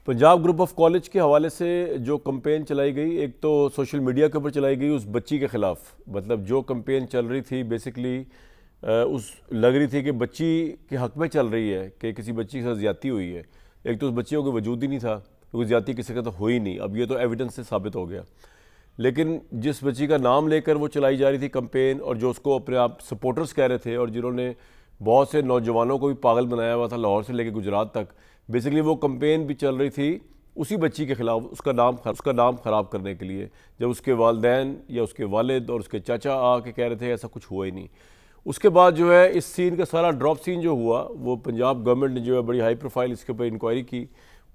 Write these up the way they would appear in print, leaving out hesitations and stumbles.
Punjab group of college کے حوالے سے جو کمپین چلائی گئی، ایک تو سوشل میڈیا کے اوپر چلائی گئی اس بچی کے خلاف، مطلب جو کمپین چل رہی تھی بیسکلی لگ رہی تھی کہ بچی کے حق میں چل رہی ہے کہ کسی بچی کے ساتھ زیادتی ہوئی ہے۔ ایک تو اس بچی کو وجود ہی نہیں تھا کیونکہ زیادتی کسی کے ساتھ ہوئی نہیں، اب یہ تو ایویڈنس سے ثابت ہو گیا۔ لیکن جس بچی کا نام لے کر وہ چلائی جا رہی تھی کمپین، اور جو اس کو اپنے آپ سپورٹرز کہہ رہے تھے، اور جنہوں نے بہت سے نوجوانوں کو بھی پاگل بنایا ہوا تھا لاہور سے لے کے گجرات تک، بیسکلی وہ کمپین بھی چل رہی تھی اسی بچی کے خلاف، اس کا نام خراب کرنے کے لیے، جب اس کے والدین یا اس کے والد اور اس کے چاچا آ کے کہہ رہے تھے ایسا کچھ ہوا ہی نہیں۔ اس کے بعد جو ہے اس سین کا سارا ڈراپ سین جو ہوا، وہ پنجاب گورنمنٹ نے جو ہے بڑی ہائی پروفائل اس کے اوپر انکوائری کی،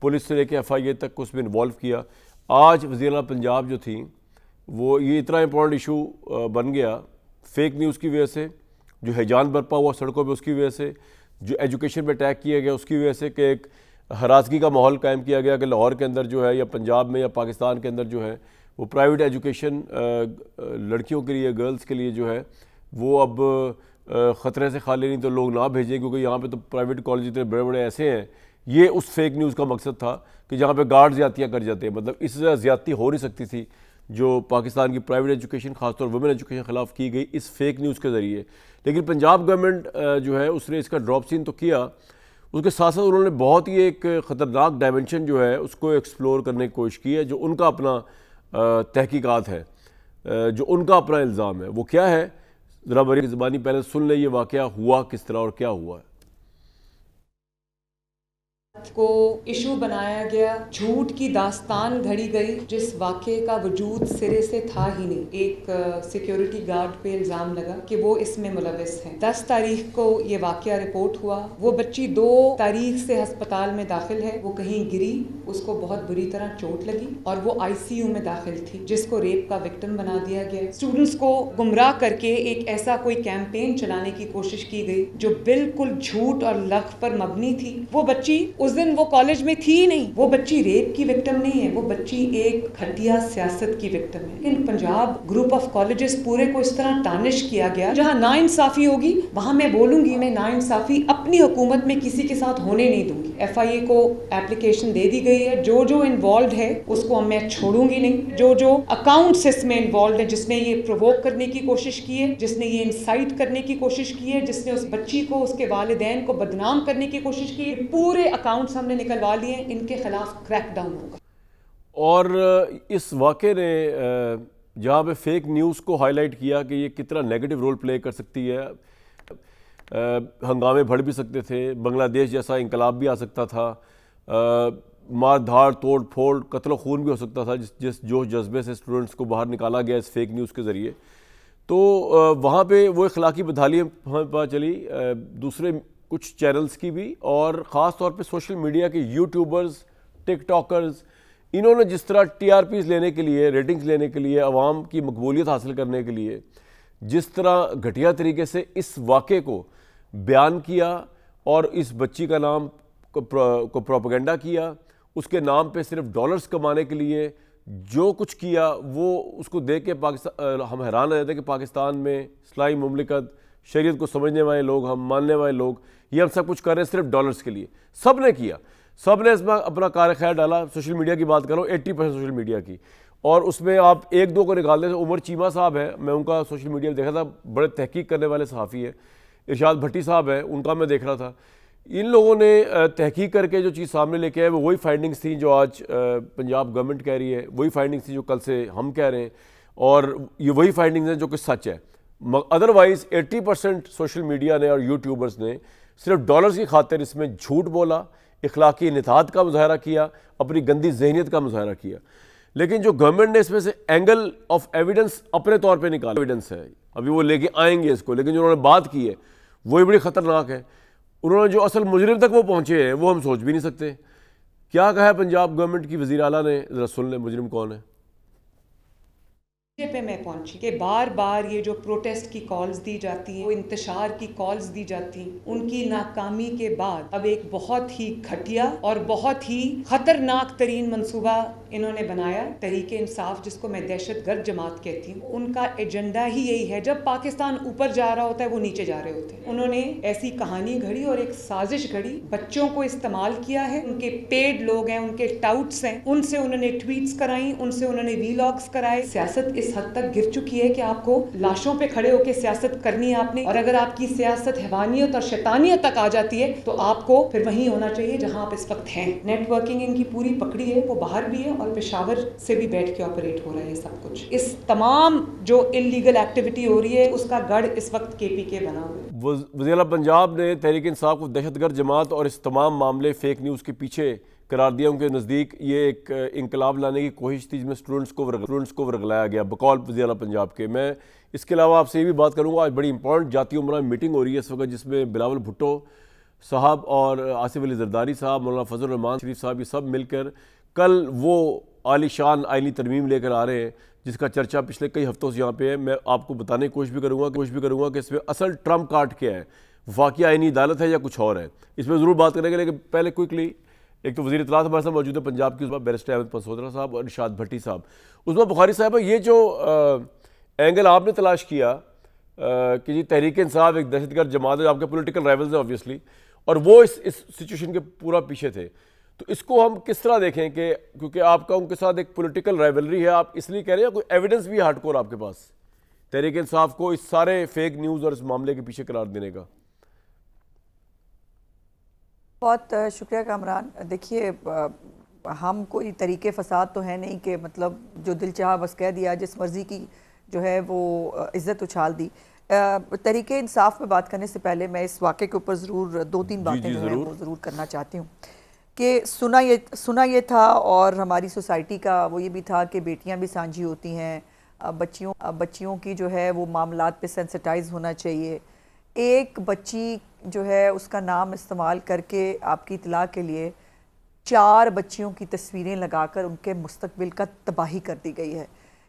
پولیس سے لے کے ایف آئی اے تک اس میں انوالو کیا۔ آج وزیر اعلیٰ پنجاب جو تھیں وہ یہ اتنا امپورٹنٹ ایشو بن گیا فیک نیوز کی وجہ سے، جو ہیجان برپا ہوا سڑکوں پہ اس کی وجہ سے، جو ایجوکیشن پہ اٹیک کیا گیا اس کی وجہ سے، کہ ایک ہراسگی کا ماحول قائم کیا گیا کہ لاہور کے اندر جو ہے یا پنجاب میں یا پاکستان کے اندر جو ہے وہ پرائیویٹ ایجوکیشن لڑکیوں کے لیے، گرلز کے لیے جو ہے وہ اب خطرے سے خالی نہیں تو لوگ نہ بھیجیں، کیونکہ یہاں پہ تو پرائیویٹ کالج اتنے بڑے بڑے ایسے ہیں۔ یہ اس فیک نیوز کا مقصد تھا کہ جہاں پہ گارڈ زیادتیاں کر جاتے ہیں، مطلب اس سے زیادتی ہو نہیں سکتی تھی جو پاکستان کی پرائیویٹ ایجوکیشن خاص طور ویمن ایجوکیشن خلاف کی گئی اس فیک نیوز کے ذریعے۔ لیکن پنجاب گورنمنٹ جو ہے اس نے اس کا ڈراپ سین تو کیا، اس کے ساتھ ساتھ انہوں نے بہت ہی ایک خطرناک ڈائمنشن جو ہے اس کو ایکسپلور کرنے کی کوشش کی ہے، جو ان کا اپنا تحقیقات ہے، جو ان کا اپنا الزام ہے۔ وہ کیا ہے ذرا بڑی زبانی پہلے سن لیں، یہ واقعہ ہوا کس طرح اور کیا ہوا ہے۔ کو ایشو بنایا گیا، جھوٹ کی داستان گھڑی گئی جس واقعے کا وجود سرے سے تھا ہی نہیں۔ ایک سیکیورٹی گارڈ پہ الزام لگا کہ وہ اس میں ملوث ہیں۔ 10 تاریخ کو یہ واقعہ رپورٹ ہوا، وہ بچی 2 تاریخ سے ہسپتال میں داخل ہے، وہ کہیں گری، اس کو بہت بری طرح چوٹ لگی اور وہ آئی سی یو میں داخل تھی، جس کو ریپ کا وکٹم بنا دیا گیا۔ اسٹوڈنٹس کو گمراہ کر کے ایک ایسا کوئی کیمپین چلانے کی کوشش کی گئی جو بالکل جھوٹ اور لغو پر مبنی تھی۔ وہ بچی اس دن وہ کالج میں تھی ہی نہیں، وہ بچی ریپ کی وکٹم نہیں ہے، وہ بچی ایک گھٹیا سیاست کی وکٹم ہے۔ لیکن پنجاب گروپ آف کالجز پورے کو اس طرح ٹارنش کیا گیا، جہاں ناانصافی ہوگی وہاں میں بولوں گی، میں ناانصافی اپنی حکومت میں کسی کے ساتھ ہونے نہیں دوں گی۔ ایف آئی اے کو اپلیکیشن دے دی گئی ہے، جو انوالوڈ ہے اس کو میں چھوڑوں گی نہیں، جو اکاؤنٹس اس میں انوالوڈ ہے، جس نے یہ پرووک کرنے کی کوشش کی ہے، جس نے یہ انسائٹ کرنے کی کوشش کی ہے، جس نے اس بچی کو، اس کے والدین کو بدنام کرنے کی کوشش کی ہے، پورے اکاؤنٹس ہم نے نکلوا لیے، ان کے خلاف کریک ڈاؤن ہوگا۔ اور اس واقعے نے جہاں پہ فیک نیوز کو ہائی لائٹ کیا کہ یہ کتنا نیگیٹو رول پلے کر سکتی ہے، ہنگامے بڑھ بھی سکتے تھے، بنگلہ دیش جیسا انقلاب بھی آ سکتا تھا، مار دھاڑ توڑ پھوڑ قتل و خون بھی ہو سکتا تھا، جس جوش جذبے سے اسٹوڈنٹس کو باہر نکالا گیا اس فیک نیوز کے ذریعے، تو وہاں پہ وہ اخلاقی بدحالی ہمیں پتہ چلی دوسرے کچھ چینلز کی بھی، اور خاص طور پہ سوشل میڈیا کے یوٹیوبرز، ٹک ٹاکرز، انہوں نے جس طرح ٹی آر پیز لینے کے لیے، ریٹنگز لینے کے لیے، عوام کی مقبولیت حاصل کرنے کے لیے جس طرح گھٹیا طریقے سے اس واقعے کو بیان کیا اور اس بچی کا نام کو پروپیگنڈا کیا، اس کے نام پہ صرف ڈالرز کمانے کے لیے جو کچھ کیا، وہ اس کو دیکھ کے ہم حیران رہ جاتے ہیں کہ پاکستان میں اسلامی مملکت، شریعت کو سمجھنے والے لوگ، ہم ماننے والے لوگ، یہ ہم سب کچھ کر رہے ہیں صرف ڈالرز کے لیے۔ سب نے کیا، سب نے اس میں اپنا کار خیر ڈالا۔ سوشل میڈیا کی بات کرو، 80% سوشل میڈیا کی، اور اس میں آپ ایک دو کو نکال دیں۔ عمر چیمہ صاحب ہے، میں ان کا سوشل میڈیا دیکھا تھا، بڑے تحقیق کرنے والے صحافی ہیں۔ ارشاد بھٹی صاحب ہیں، ان کا میں دیکھ رہا تھا۔ ان لوگوں نے تحقیق کر کے جو چیز سامنے لے کے آئے وہ وہی فائنڈنگز تھیں جو آج پنجاب گورنمنٹ کہہ رہی ہے، وہی فائنڈنگز تھیں جو کل سے ہم کہہ رہے ہیں، اور یہ وہی فائنڈنگز ہیں جو کہ سچ ہے۔ ادروائز 80% سوشل میڈیا نے اور یوٹیوبرز نے صرف ڈالرز کی خاطر اس میں جھوٹ بولا، اخلاقی انحطاط کا مظاہرہ کیا، اپنی گندی ذہنیت کا مظاہرہ کیا۔ لیکن جو گورنمنٹ نے اس میں سے اینگل آف ایویڈنس اپنے طور پہ نکالا، ایویڈنس ہے، ابھی وہ لے کے آئیں گے اس کو، لیکن جو انہوں نے بات کی ہے وہی بڑی خطرناک ہے۔ انہوں نے جو اصل مجرم تک وہ پہنچے ہیں وہ ہم سوچ بھی نہیں سکتے۔ کیا کہا ہے پنجاب گورنمنٹ کی وزیر اعلیٰ نے، ذرا سن لیں مجرم کون ہے۔ پہ میں پہنچی کہ بار بار یہ جو پروٹیسٹ کی کالز دی جاتی ہیں، وہ انتشار کی کالز دی جاتی ہیں، ان کی ناکامی کے بعد اب ایک بہت ہی گھٹیا اور بہت ہی خطرناک ترین منصوبہ انہوں نے بنایا تحریک انصاف, جس کو میں دہشت گرد جماعت کہتی ہوں. ان کا ایجنڈا ہی یہی ہے, جب پاکستان اوپر جا رہا ہوتا ہے وہ نیچے جا رہے ہوتے ہیں. انہوں نے ایسی کہانی گھڑی اور ایک سازش گھڑی, بچوں کو استعمال کیا ہے, ان کے پیڈ لوگ ہیں, ان کے ٹاؤٹس ہیں, ان سے انہوں نے ٹویٹس کرائیں, ان سے انہوں نے ویلاگز کرائے. سیاست اس حد تک گر چکی ہے کہ آپ کو لاشوں پہ کھڑے ہو کے سیاست کرنی ہے آپ نے, اور اگر آپ کی سیاست حیوانیت اور شیطانیت تک آ جاتی ہے تو آپ کو پھر وہیں ہونا چاہیے جہاں آپ اس وقت ہیں. نیٹ ورکنگ ان کی پوری پکڑی ہے, وہ باہر بھی ہے اور پشاور سے بھی بیٹھ کے آپریٹ ہو رہا ہے. یہ سب کچھ اس تمام جو انلیگل ایکٹیویٹی ہو رہی ہے اس کا گڑھ اس وقت کے پی کے بنا ہوا ہے. وزیر اعلیٰ پنجاب نے تحریک انصاف کو دہشت گرد جماعت اور اس تمام معاملے فیک نیوز کے پیچھے قرار دیا. ان کے نزدیک یہ ایک انقلاب لانے کی کوشش تھی جس میں اسٹوڈنٹس کو ورگلایا گیا بقول وزیر اعلیٰ پنجاب کے. میں اس کے علاوہ آپ سے یہ بھی بات کروں گا, آج بڑی امپورٹنٹ جاتی عمرہ میٹنگ ہو رہی ہے اس وقت, جس میں بلاول بھٹو صاحب اور آصف علی زرداری صاحب, مولانا فضل الرحمان شریف صاحب, یہ سب مل کر کل وہ عالی شان آئینی ترمیم لے کر آ رہے ہیں جس کا چرچہ پچھلے کئی ہفتوں سے یہاں پہ ہے. میں آپ کو بتانے کی کوشش بھی کروں گا کہ اس میں اصل ٹرمپ کارڈ کیا ہے, وفاقی آئینی عدالت ہے یا کچھ اور ہے. اس میں ضرور بات کریں گے, لیکن پہلے کوئکلی ایک تو وزیر اطلاعات ہمارے ساتھ موجود ہے پنجاب کی, اس میں بیرسٹر احمد پنسودرا صاحب اور ارشاد بھٹی صاحب. اس میں بخاری صاحب, یہ جو اینگل آپ نے تلاش کیا کہ جی تحریک انصاف ایک دہشت گرد جماعت ہے, آپ کے پولیٹیکل رائولز ہیں آبویسلی, اور وہ اس سچویشن کے پورا پیچھے تھے, تو اس کو ہم کس طرح دیکھیں کہ کیونکہ آپ کا ان کے ساتھ ایک پولیٹیکل رائولری ہے, آپ اس لیے کہہ رہے ہیں کوئی ایویڈنس بھی ہارڈ کور آپ کے پاس تحریک انصاف کو اس سارے فیک نیوز اور اس معاملے کے پیچھے قرار دینے کا؟ بہت شکریہ کامران. دیکھیے ہم کوئی طریقے فساد تو ہے نہیں کہ مطلب جو دل چاہا بس کہہ دیا, جس مرضی کی جو ہے وہ عزت اچھال دی. تحریک انصاف پہ بات کرنے سے پہلے میں اس واقعے کے اوپر ضرور دو تین باتیں جو ہیں وہ ضرور کرنا چاہتی ہوں کہ سنا یہ تھا, اور ہماری سوسائٹی کا وہ یہ بھی تھا کہ بیٹیاں بھی سانجھی ہوتی ہیں, بچیوں کی جو ہے وہ معاملات پہ سینسٹائز ہونا چاہیے. ایک بچی جو ہے اس کا نام استعمال کر کے آپ کی اطلاع کے لیے 4 بچیوں کی تصویریں لگا کر ان کے مستقبل کا تباہی کر دی گئی ہے.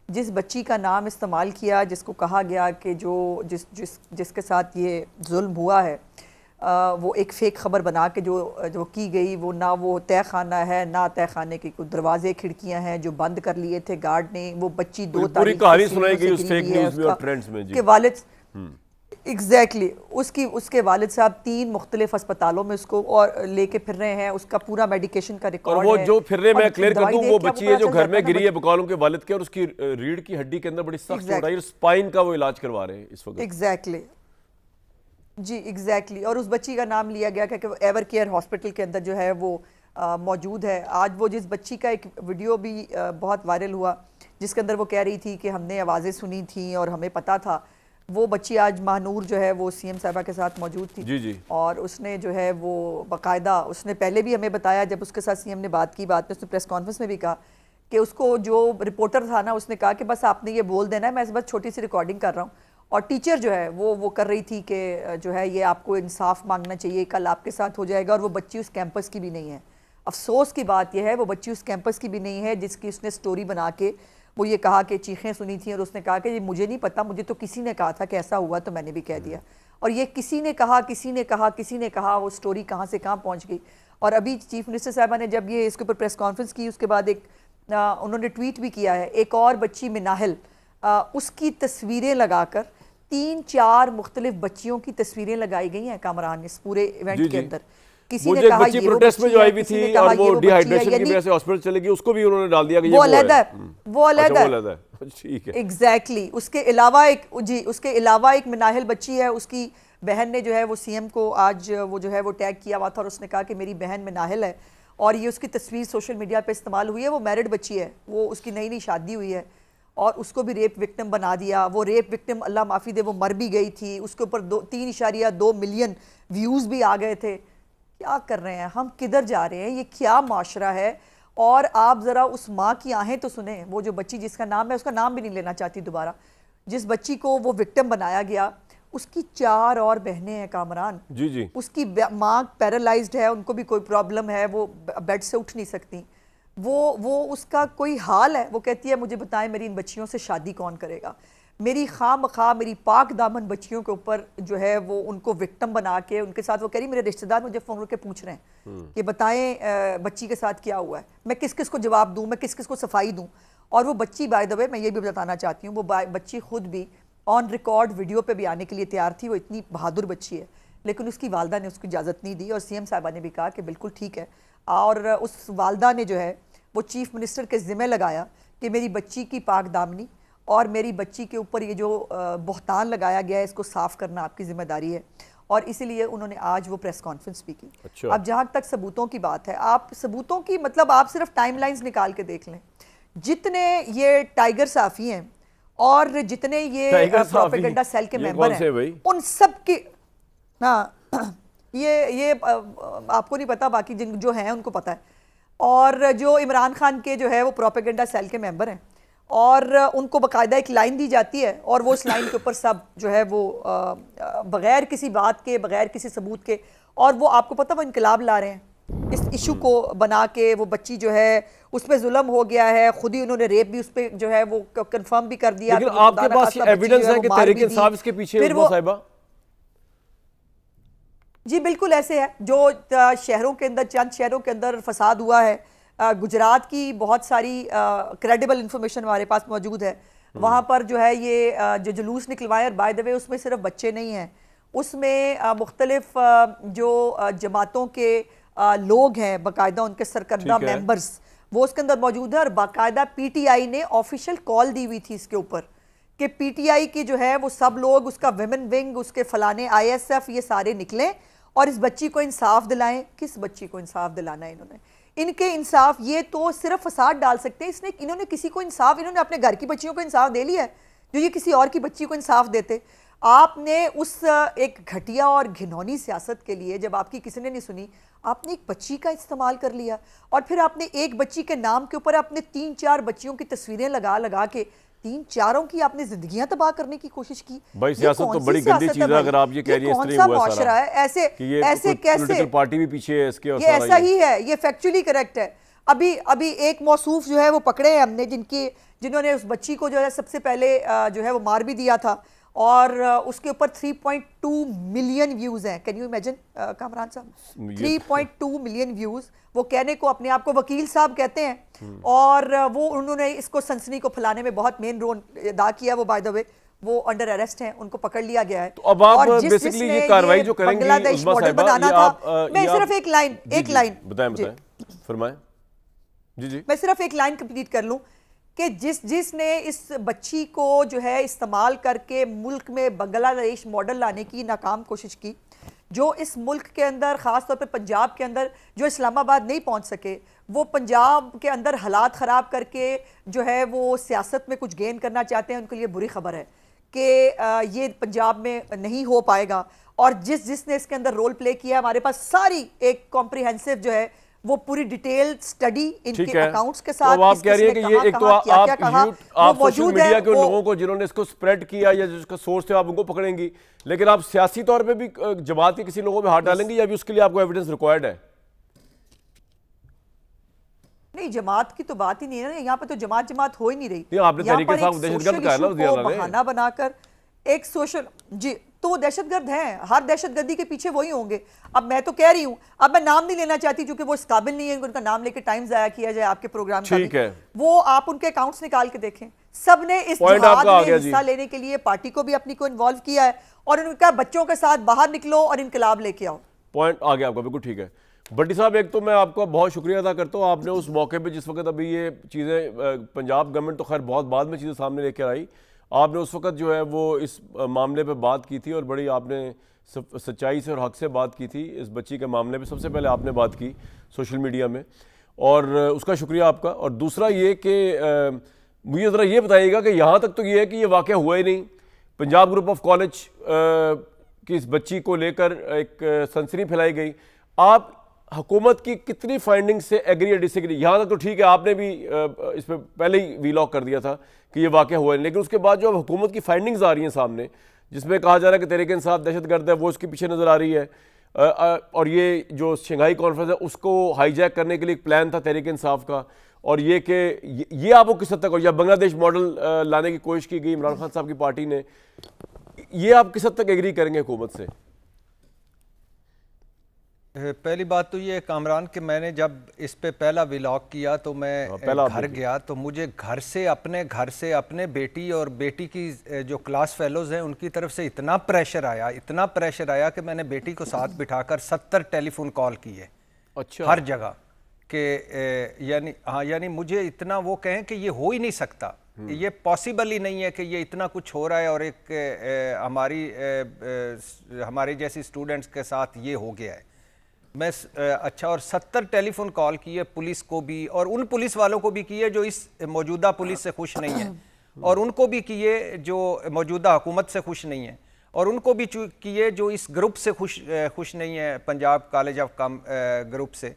جس بچی کا نام استعمال کیا, جس کو کہا گیا کہ جس کے ساتھ یہ ظلم ہوا ہے, وہ ایک فیک خبر بنا کے جو کی گئی, وہ نہ وہ تہہ خانہ ہے, نہ تہہ خانے کے کوئی دروازے کھڑکیاں ہیں جو بند کر لیے تھے گارڈ نے. وہ بچی 2 پوری کہانی سنائی گئی اس فیک نیوز میں اور ٹرینڈز میں کہ والد ایگزیکٹلی اس کے والد صاحب 3 مختلف اسپتالوں میں اس کو اور لے کے پھر رہے ہیں, اس کا پورا میڈیکیشن کا ریکارڈ ہے. اور وہ جو پھر رہے, میں کلیئر کر دوں, وہ بچی ہے جو گھر میں گری ہے بقولوں کے والد کے, اور اس کی ریڑھ کی ہڈی کے اندر بڑی سخت چوٹ آئی, اور اسپائن کا وہ علاج کروا رہے ہیں اس وقت. ایگزیکٹلی جی ایگزیکٹلی. اور اس بچی کا نام لیا گیا کہ وہ ایور کیئر ہاسپٹل کے اندر جو ہے وہ موجود ہے. آج وہ جس بچی کا ایک ویڈیو بھی بہت وائرل ہوا جس کے اندر وہ کہہ رہی تھی کہ ہم نے آوازیں سنی تھیں اور ہمیں پتہ تھا, وہ بچی آج مہنور جو ہے وہ سی ایم صاحبہ کے ساتھ موجود تھی. جی. اور اس نے جو ہے وہ باقاعدہ, اس نے پہلے بھی ہمیں بتایا جب اس کے ساتھ سی ایم نے بات کی, اس نے پریس کانفرنس میں بھی کہا کہ اس کو جو رپورٹر تھا نا, اس نے کہا کہ بس آپ نے یہ بول دینا ہے, میں اس بس چھوٹی سی ریکارڈنگ کر رہا ہوں. اور ٹیچر جو ہے وہ کر رہی تھی کہ جو ہے یہ آپ کو انصاف مانگنا چاہیے, کل آپ کے ساتھ ہو جائے گا. اور وہ بچی اس کیمپس کی بھی نہیں ہے. افسوس کی بات یہ ہے وہ بچی اس کیمپس کی بھی نہیں ہے جس کی اس نے سٹوری بنا کے وہ یہ کہا کہ چیخیں سنی تھیں, اور اس نے کہا کہ مجھے نہیں پتا, مجھے تو کسی نے کہا تھا کہ ایسا ہوا تو میں نے بھی کہہ دیا. اور یہ کسی نے کہا وہ سٹوری کہاں سے کہاں پہنچ گئی. اور ابھی چیف منسٹر صاحبہ نے جب یہ اس کے اوپر پریس کانفرنس کی, اس کے بعد ایک انہوں نے ٹویٹ بھی کیا ہے, ایک اور بچی مناحل, اس کی تصویریں لگا کر 3-4 مختلف بچیوں کی تصویریں لگائی گئی ہیں کامران اس پورے ایونٹ کے اندر. کسی نے کہا یہ پروٹیسٹ میں جو آئی بھی تھی اور وہ ڈی ہائیڈریشن کی وجہ سے ہاسپٹل چلے گئی, اس کو بھی انہوں نے ڈال دیا کہ یہ وہ علیحدہ ہے. ٹھیک ہے, ایگزیکٹلی. اس کے علاوہ ایک مناحل بچی ہے, اس کی بہن نے جو ہے وہ سی ایم کو آج وہ جو ہے وہ ٹیگ کیا ہوا تھا, اور اس نے کہا کہ میری بہن مناحل ہے, اور یہ اس کی تصویر سوشل میڈیا پہ استعمال ہوئی ہے. وہ میرڈ بچی ہے, وہ اس کی نئی شادی ہوئی ہے, اور اس کو بھی ریپ وکٹم بنا دیا. وہ ریپ وکٹم اللہ معافی دے وہ مر بھی گئی تھی, اس کے اوپر 3.2 ملین ویوز بھی آ گئے تھے. کیا کر رہے ہیں ہم, کدھر جا رہے ہیں, یہ کیا معاشرہ ہے؟ اور آپ ذرا اس ماں کی آہیں تو سنیں. وہ جو بچی جس کا نام ہے, اس کا نام بھی نہیں لینا چاہتی دوبارہ, جس بچی کو وہ وکٹم بنایا گیا, اس کی 4 اور بہنیں ہیں کامران. جی. اس کی ماں پیرالائزڈ ہے, ان کو بھی کوئی پرابلم ہے, وہ بیڈ سے اٹھ نہیں سکتی. وہ اس کا کوئی حال ہے, وہ کہتی ہے مجھے بتائیں میری ان بچیوں سے شادی کون کرے گا. میری خواہ میری پاک دامن بچیوں کے اوپر جو ہے وہ ان کو وکٹم بنا کے ان کے ساتھ وہ کہہ رہی میرے رشتہ دار مجھے فون کر کے پوچھ رہے ہیں کہ بتائیں بچی کے ساتھ کیا ہوا ہے, میں کس کس کو جواب دوں, میں کس کس کو صفائی دوں. اور وہ بچی بائی دا وے میں یہ بھی بتانا چاہتی ہوں, وہ بچی خود بھی آن ریکارڈ ویڈیو پہ بھی آنے کے لیے تیار تھی. وہ اتنی بہادر بچی ہے, لیکن اس کی والدہ نے اس کو اجازت نہیں دی, اور سی ایم صاحبہ نے بھی کہا کہ بالکل ٹھیک ہے. اور اس والدہ نے جو ہے وہ چیف منسٹر کے ذمہ لگایا کہ میری بچی کی پاک دامنی اور میری بچی کے اوپر یہ جو بہتان لگایا گیا ہے اس کو صاف کرنا آپ کی ذمہ داری ہے. اور اسی لیے انہوں نے آج وہ پریس کانفرنس بھی کی. اب جہاں تک ثبوتوں کی بات ہے, آپ ثبوتوں کی مطلب آپ صرف ٹائم لائنز نکال کے دیکھ لیں. جتنے یہ ٹائیگر صحافی ہیں اور جتنے یہ پروپیگنڈا سیل کے ممبر ہیں, ان سب کی یہ آپ کو نہیں پتا, باقی جن جو ہیں ان کو پتا ہے. اور جو عمران خان کے جو ہے وہ پروپیگنڈا سیل کے ممبر ہیں, اور ان کو باقاعدہ ایک لائن دی جاتی ہے, اور وہ اس لائن کے اوپر سب جو ہے وہ بغیر کسی بات کے, بغیر کسی ثبوت کے, اور وہ آپ کو پتہ وہ انقلاب لا رہے ہیں اس ایشو کو بنا کے. وہ بچی جو ہے اس پہ ظلم ہو گیا ہے, خود ہی انہوں نے ریپ بھی اس پہ جو ہے وہ کنفرم بھی کر دیا. لیکن آپ کے پاس یہ ایویڈنس ہے کہ تحریک انصاف اس کے پیچھے ہے صاحبہ؟ جی بالکل ایسے ہے. جو شہروں کے اندر, چند شہروں کے اندر فساد ہوا ہے, گجرات کی بہت ساری کریڈیبل انفارمیشن ہمارے پاس موجود ہے. وہاں پر جو ہے یہ جو جلوس نکلوائے, اور بائی دا وے اس میں صرف بچے نہیں ہیں, اس میں مختلف جو جماعتوں کے لوگ ہیں باقاعدہ ان کے سرکردہ ممبرز وہ اس کے اندر موجود ہیں. اور باقاعدہ پی ٹی آئی نے آفیشیل کال دی ہوئی تھی اس کے اوپر کہ پی ٹی آئی کی جو ہے وہ سب لوگ, اس کا ویمن ونگ, اس کے فلانے آئی ایس ایف, یہ سارے نکلیں اور اس بچی کو انصاف دلائیں. کس بچی کو انصاف دلانا ہے انہوں نے؟ ان کے انصاف یہ تو صرف فساد ڈال سکتے ہیں. انہوں نے کسی کو انصاف, انہوں نے اپنے گھر کی بچیوں کو انصاف دے لیا ہے جو یہ کسی اور کی بچی کو انصاف دیتے. آپ نے اس ایک گھٹیا اور گھنونی سیاست کے لیے, جب آپ کی کسی نے نہیں سنی, آپ نے ایک بچی کا استعمال کر لیا, اور پھر آپ نے ایک بچی کے نام کے اوپر اپنے 3-4 بچیوں کی تصویریں لگا کے 3-4 کی آپ نے زندگیاں تباہ کرنے کی کوشش کی. بھائی سیاست تو بڑی گندی چیز ہے, اگر آپ یہ کہہ رہی ہیں اس طرح ہوا معاشرہ ہے, ایسے کیسے پولیٹیکل پارٹی بھی پیچھے ہے اس کے, یہ ایسا ہی ہے, یہ فیکچولی کریکٹ ہے. ابھی ایک موصوف جو ہے وہ پکڑے ہیں ہم نے, جنہوں نے اس بچی کو جو ہے سب سے پہلے جو ہے وہ مار بھی دیا تھا, اور اس کے اوپر 3.2 ملین ویوز ہیں. کین یو امیجن کامران صاحب, 3.2 ملین ویوز. وہ کہنے کو اپنے آپ کو وکیل صاحب کہتے ہیں, اور وہ انہوں نے اس کو سنسنی کو پھیلانے میں بہت مین رول ادا کیا. وہ بائی دا وے وہ انڈر اریسٹ ہیں, ان کو پکڑ لیا گیا ہے. تو اب آپ بیسیکلی یہ کاروائی جو کریں گی بنگلہ دیش ماڈل بنانا تھا, میں صرف ایک لائن بتائیں فرمائیں. جی میں صرف ایک لائن کمپلیٹ کر لوں کہ جس نے اس بچی کو جو ہے استعمال کر کے ملک میں بنگلہ دیش ماڈل لانے کی ناکام کوشش کی, جو اس ملک کے اندر خاص طور پہ پنجاب کے اندر جو اسلام آباد نہیں پہنچ سکے, وہ پنجاب کے اندر حالات خراب کر کے جو ہے وہ سیاست میں کچھ گین کرنا چاہتے ہیں, ان کے لیے بری خبر ہے کہ یہ پنجاب میں نہیں ہو پائے گا. اور جس نے اس کے اندر رول پلے کیا, ہمارے پاس ساری ایک کمپریہنسو جو ہے وہ پوری ڈیٹیل سٹڈی ان کے اکاؤنٹس کے ساتھ, آپ کہہ رہی ہیں کہ یہ ایک تو آپ سوشل میڈیا کے لوگوں کو جنہوں نے اس کو سپریڈ کیا یا جس کا سورس تھے آپ ان کو پکڑیں گی, لیکن آپ سیاسی طور پہ بھی جماعت کے کسی لوگوں پہ ہاتھ ڈالیں گی, یا بھی اس کے لیے آپ کو ایویڈنس ریکوائرڈ ہے؟ نہیں, جماعت کی تو بات ہی نہیں ہے, یہاں پہ تو جماعت ہو ہی نہیں رہی. آپ نے تحریک انصاف دہشت گرد کہا نا وزیر اعلیٰ نے, بہانہ بنا کر ایک سوشل, جی تو وہ دہشت گرد ہیں, ہر دہشت گردی کے پیچھے وہی ہوں گے. اب میں تو کہہ رہی ہوں, اب میں نام نہیں لینا چاہتی کیونکہ وہ اس قابل نہیں ہے ان کا نام لے کے ٹائم ضائع کیا جائے آپ کے پروگرام کا بھی. وہ آپ ان کے اکاؤنٹس نکال کے دیکھیں, سب نے اس جہاد میں حصہ لینے کے لیے پارٹی کو بھی اپنی کو انوالو کیا ہے, اور ان کا بچوں کے ساتھ باہر نکلو اور انقلاب لے کے آؤ. پوائنٹ آ گیا آپ کا, بالکل ٹھیک ہے. بٹی صاحب ایک تو میں آپ کا بہت شکریہ ادا کرتا ہوں, آپ نے اس موقع پہ جس وقت ابھی یہ چیزیں پنجاب گورنمنٹ تو خیر بہت بعد میں چیزیں سامنے لے کر آئی, آپ نے اس وقت جو ہے وہ اس معاملے پہ بات کی تھی, اور بڑی آپ نے سچائی سے اور حق سے بات کی تھی. اس بچی کے معاملے پہ سب سے پہلے آپ نے بات کی سوشل میڈیا میں, اور اس کا شکریہ آپ کا. اور دوسرا یہ کہ مجھے ذرا یہ بتائیے گا کہ یہاں تک تو یہ ہے کہ یہ واقعہ ہوا ہی نہیں, پنجاب گروپ آف کالج کی اس بچی کو لے کر ایک سنسنی پھیلائی گئی, آپ حکومت کی کتنی فائنڈنگ سے ایگری یا ڈس ایگری؟ یہاں تک تو ٹھیک ہے, آپ نے بھی اس پہ پہلے ہی وی لاگ کر دیا تھا کہ یہ واقعہ ہوا ہے, لیکن اس کے بعد جو اب حکومت کی فائنڈنگز آ رہی ہیں سامنے, جس میں کہا جا رہا ہے کہ تحریک انصاف دہشت گرد ہے, وہ اس کے پیچھے نظر آ رہی ہے, اور یہ جو شنگھائی کانفرنس ہے اس کو ہائی جیک کرنے کے لیے ایک پلان تھا تحریک انصاف کا, اور یہ کہ یہ آپ کو کس حد تک، یا بنگلہ دیش ماڈل لانے کی کوشش کی گئی عمران خان صاحب کی پارٹی نے، یہ آپ کس حد تک ایگری کریں گے حکومت سے؟ پہلی بات تو یہ کامران کہ میں نے جب اس پہ پہلا ولاگ کیا تو میں گھر گیا تو مجھے گھر سے اپنے بیٹی اور بیٹی کی جو کلاس فیلوز ہیں ان کی طرف سے اتنا پریشر آیا کہ میں نے بیٹی کو ساتھ بٹھا کر 70 ٹیلی فون کال کیے ہر جگہ کہ یعنی مجھے اتنا وہ کہیں کہ یہ ہو ہی نہیں سکتا، یہ پاسبل ہی نہیں ہے کہ یہ اتنا کچھ ہو رہا ہے اور ایک ہماری جیسی اسٹوڈنٹس کے ساتھ یہ ہو گیا ہے۔ میں اچھا، اور 70 ٹیلی فون کال کیے پولیس کو بھی، اور ان پولیس والوں کو بھی کیے جو اس موجودہ پولیس سے خوش نہیں ہیں، اور ان کو بھی کیے جو موجودہ حکومت سے خوش نہیں ہیں، اور ان کو بھی کیے جو اس گروپ سے خوش نہیں ہیں، پنجاب کالج آف گروپ سے۔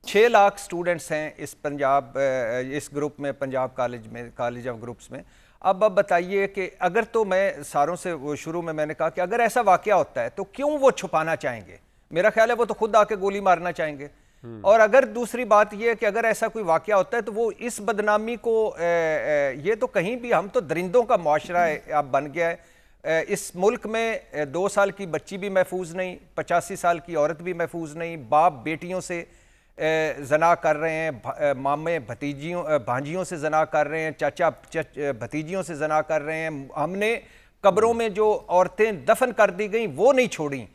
6 لاکھ سٹوڈنٹس ہیں اس گروپ میں، پنجاب کالج آف گروپس میں۔ اب بتائیے کہ اگر تو میں ساروں سے شروع میں نے کہا کہ اگر ایسا واقعہ ہوتا ہے تو کیوں وہ چھپانا چاہیں گے؟ میرا خیال ہے وہ تو خود آ کے گولی مارنا چاہیں گے۔ اور اگر دوسری بات یہ ہے کہ اگر ایسا کوئی واقعہ ہوتا ہے تو وہ اس بدنامی کو، یہ تو کہیں بھی، ہم تو درندوں کا معاشرہ اب بن گیا ہے اس ملک میں۔ 2 سال کی بچی بھی محفوظ نہیں، 85 سال کی عورت بھی محفوظ نہیں، باپ بیٹیوں سے زنا کر رہے ہیں، مامے بھانجیوں سے زنا کر رہے ہیں، چاچا بھتیجیوں سے زنا کر رہے ہیں۔ ہم نے قبروں میں جو عورتیں دفن کر دی گئیں وہ نہیں چھوڑیں،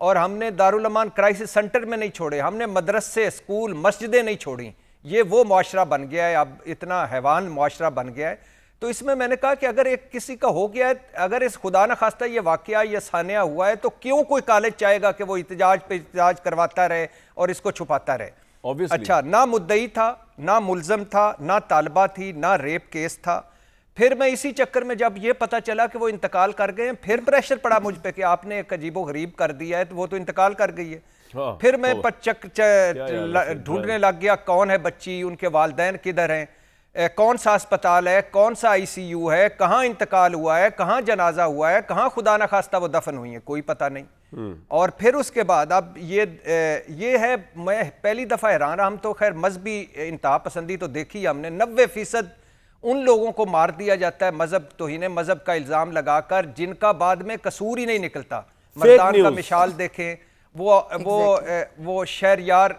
اور ہم نے دارالامان کرائسس سینٹر میں نہیں چھوڑے، ہم نے مدرسے، اسکول، مسجدیں نہیں چھوڑیں۔ یہ وہ معاشرہ بن گیا ہے، اب اتنا حیوان معاشرہ بن گیا ہے۔ تو اس میں نے کہا کہ اگر ایک کسی کا ہو گیا ہے، اگر اس خدا نخواستہ یہ واقعہ یہ سانحہ ہوا ہے تو کیوں کوئی کالج چاہے گا کہ وہ احتجاج پہ احتجاج کرواتا رہے اور اس کو چھپاتا رہے؟ اچھا، نہ مدعی تھا، نہ ملزم تھا، نہ طالبہ تھی، نہ ریپ کیس تھا۔ پھر میں اسی چکر میں جب یہ پتا چلا کہ وہ انتقال کر گئے ہیں، پھر پریشر پڑا مجھ پہ کہ آپ نے ایک عجیب و غریب کر دیا ہے، تو وہ تو انتقال کر گئی ہے۔ پھر میں ڈھونڈنے لگ گیا کون ہے بچی، ان کے والدین کدھر ہیں، کون سا اسپتال ہے، کون سا ICU ہے، کہاں انتقال ہوا ہے، کہاں جنازہ ہوا ہے، کہاں خدا نخواستہ وہ دفن ہوئی ہیں، کوئی پتہ نہیں۔ اور پھر اس کے بعد اب یہ ہے، میں پہلی دفعہ حیران رہا۔ ہم تو خیر مذہبی انتہا پسندی تو دیکھی ہم نے، 90% ان لوگوں کو مار دیا جاتا ہے مذہب توہین مذہب کا الزام لگا کر جن کا بعد میں قصور ہی نہیں نکلتا۔ مردان کا مشال دیکھیں، وہ شہریار،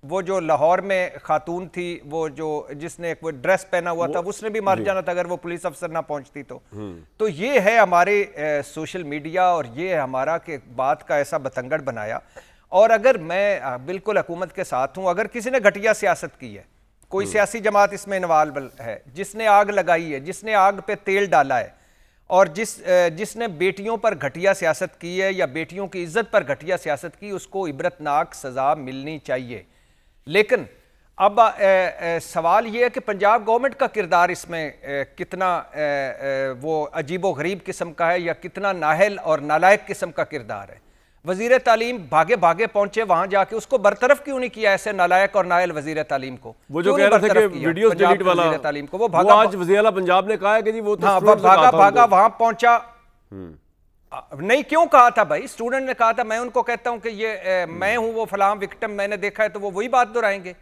وہ جو لاہور میں خاتون تھی، وہ جس نے ایک ڈریس پہنا ہوا تھا، اس نے بھی مر جانا تھا اگر وہ پولیس افسر نہ پہنچتی تو یہ ہے ہمارے سوشل میڈیا، اور یہ ہمارا کہ بات کا ایسا بتنگڑ بنایا۔ اور اگر میں بالکل حکومت کے ساتھ ہوں، اگر کسی نے گھٹیا سیاست کی ہے، کوئی سیاسی جماعت اس میں انوالو ہے، جس نے آگ لگائی ہے، جس نے آگ پہ تیل ڈالا ہے، اور جس نے بیٹیوں پر گھٹیا سیاست کی ہے یا بیٹیوں کی عزت پر گھٹیا سیاست کی، اس کو عبرتناک سزا ملنی چاہیے۔ لیکن اب سوال یہ ہے کہ پنجاب گورنمنٹ کا کردار اس میں کتنا وہ عجیب و غریب قسم کا ہے، یا کتنا نااہل اور نالائق قسم کا کردار ہے۔ وزیر تعلیم بھاگے پہنچے وہاں جا کے، اس کو برطرف کیوں نہیں کیا ایسے نالائق اور نااہل وزیر تعلیم کو؟ وہ جو کہہ رہا تھا کہ ویڈیوز ڈیلیٹ والا، وہ آج وزیر اعلیٰ پنجاب نے کہا ہے کہ جی وہ بھاگا وہاں پہنچا نہیں، کیوں کہا تھا بھائی؟ اسٹوڈنٹ نے کہا تھا، میں ان کو کہتا ہوں کہ یہ میں ہوں وہ فلاں وکٹم، میں نے دیکھا ہے، تو وہ وہی بات دہرائیں گے؟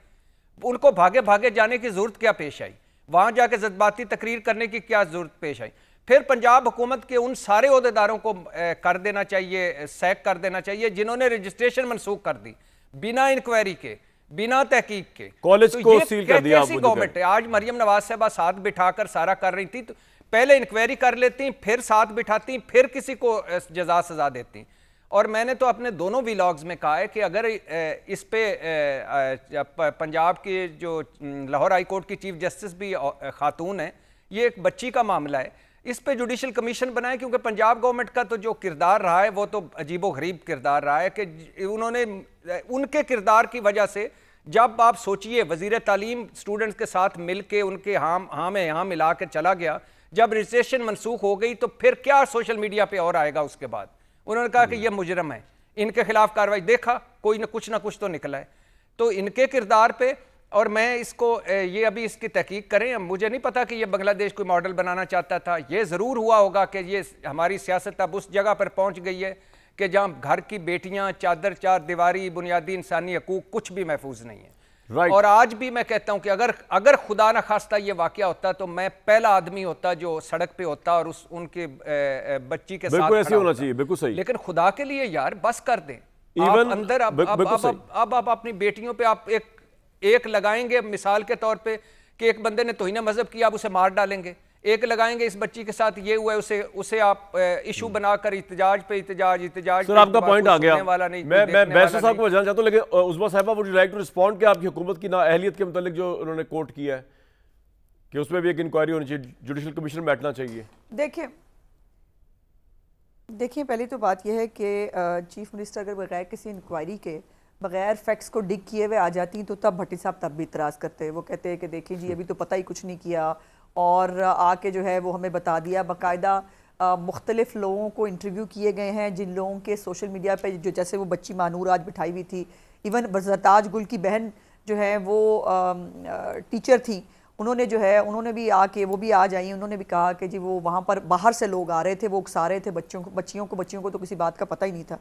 ان کو بھاگے جانے کی ضرورت کیا پیش آئی؟ وہاں جا کے جذباتی تقریر کرنے کی کیا ضرورت پیش آئی؟ پھر پنجاب حکومت کے ان سارے عہدیداروں کو کر دینا چاہیے، سیک کر دینا چاہیے جنہوں نے رجسٹریشن منسوخ کر دی بنا انکوائری کے، بنا تحقیق کے۔ کالج کو سیل کر دیا۔ کیسی گورنمنٹ ہے؟ آج مریم نواز صاحبہ ساتھ بٹھا کر سارا کر رہی تھی، تو پہلے انکوائری کر لیتی، پھر ساتھ بٹھاتی، پھر کسی کو جزا سزا دیتی۔ اور میں نے تو اپنے دونوں ویلاگز میں کہا ہے کہ اگر اس پہ پنجاب کے جو لاہور ہائی کورٹ کی چیف جسٹس بھی خاتون ہیں، یہ ایک بچی کا معاملہ ہے، اس پہ جوڈیشل کمیشن بنائے، کیونکہ پنجاب گورنمنٹ کا تو جو کردار رہا ہے وہ تو عجیب و غریب کردار رہا ہے کہ انہوں نے ان کے کردار کی وجہ سے، جب آپ سوچئے وزیر تعلیم اسٹوڈنٹس کے ساتھ مل کے ان کے ہاں میں یہاں ملا کے چلا گیا، جب رجسٹریشن منسوخ ہو گئی تو پھر کیا سوشل میڈیا پہ اور آئے گا اس کے بعد؟ انہوں نے کہا کہ یہ مجرم ہے، ان کے خلاف کارروائی، دیکھا کوئی نہ کچھ تو نکلا ہے۔ تو ان کے کردار پہ، اور میں اس کو یہ ابھی اس کی تحقیق کریں، مجھے نہیں پتا کہ یہ بنگلہ دیش کوئی ماڈل بنانا چاہتا تھا۔ یہ ضرور ہوا ہوگا کہ یہ ہماری سیاست اب اس جگہ پر پہنچ گئی ہے کہ جہاں گھر کی بیٹیاں، چادر چار دیواری، بنیادی انسانی حقوق کچھ بھی محفوظ نہیں ہے۔ اور آج بھی میں کہتا ہوں کہ اگر خدا نہ خواستہ یہ واقعہ ہوتا تو میں پہلا آدمی ہوتا جو سڑک پہ ہوتا اور ان کے بچی کے ساتھ ایسے ہونا چاہیے. بالکل صحیح. لیکن خدا کے لیے یار بس کر دیں. اندر اب آپ اپنی بیٹیوں پہ آپ ایک لگائیں گے مثال کے طور پہ کہ ایک بندے نے توہین مذہب کیا، آپ اسے مار ڈالیں گے. ایک لگائیں گے اس بچی کے ساتھ یہ ہوا ہے، اسے آپ ایشو بنا کر احتجاج پہ احتجاج. سر آپ کا پوائنٹ آ گیا. میں بیسو صاحب کو جاننا چاہتا ہوں، لیکن عظمیٰ صاحبہ would you like to respond کہ آپ کی حکومت کی نااہلیت کے متعلق جو انہوں نے کوٹ کیا ہے کہ اس میں بھی ایک انکوائری ہونی چاہیے، جوڈیشل کمیشن بیٹھنا چاہیے. دیکھیں پہلی تو بات یہ ہے کہ چیف منسٹر اگر بغیر کسی انکوائری کے بغیر فیکٹس کو ڈگ کیے ہوئے آ جاتی تو تب بھٹی صاحب تب بھی اعتراض کرتے. وہ کہتے ہیں کہ دیکھیں جی ابھی تو پتہ ہی کچھ نہیں کیا، اور آ کے جو ہے وہ ہمیں بتا دیا. باقاعدہ مختلف لوگوں کو انٹرویو کیے گئے ہیں جن لوگوں کے سوشل میڈیا پہ جو جیسے وہ بچی مانور آج بٹھائی ہوئی تھی، ایون برزتاج گل کی بہن جو ہے وہ ٹیچر تھی، انہوں نے بھی آ کے وہ بھی آ جائیں، انہوں نے بھی کہا کہ جی وہ وہاں پر باہر سے لوگ آ رہے تھے، وہ اکسا رہے تھے بچیوں کو تو کسی بات کا پتہ ہی نہیں تھا.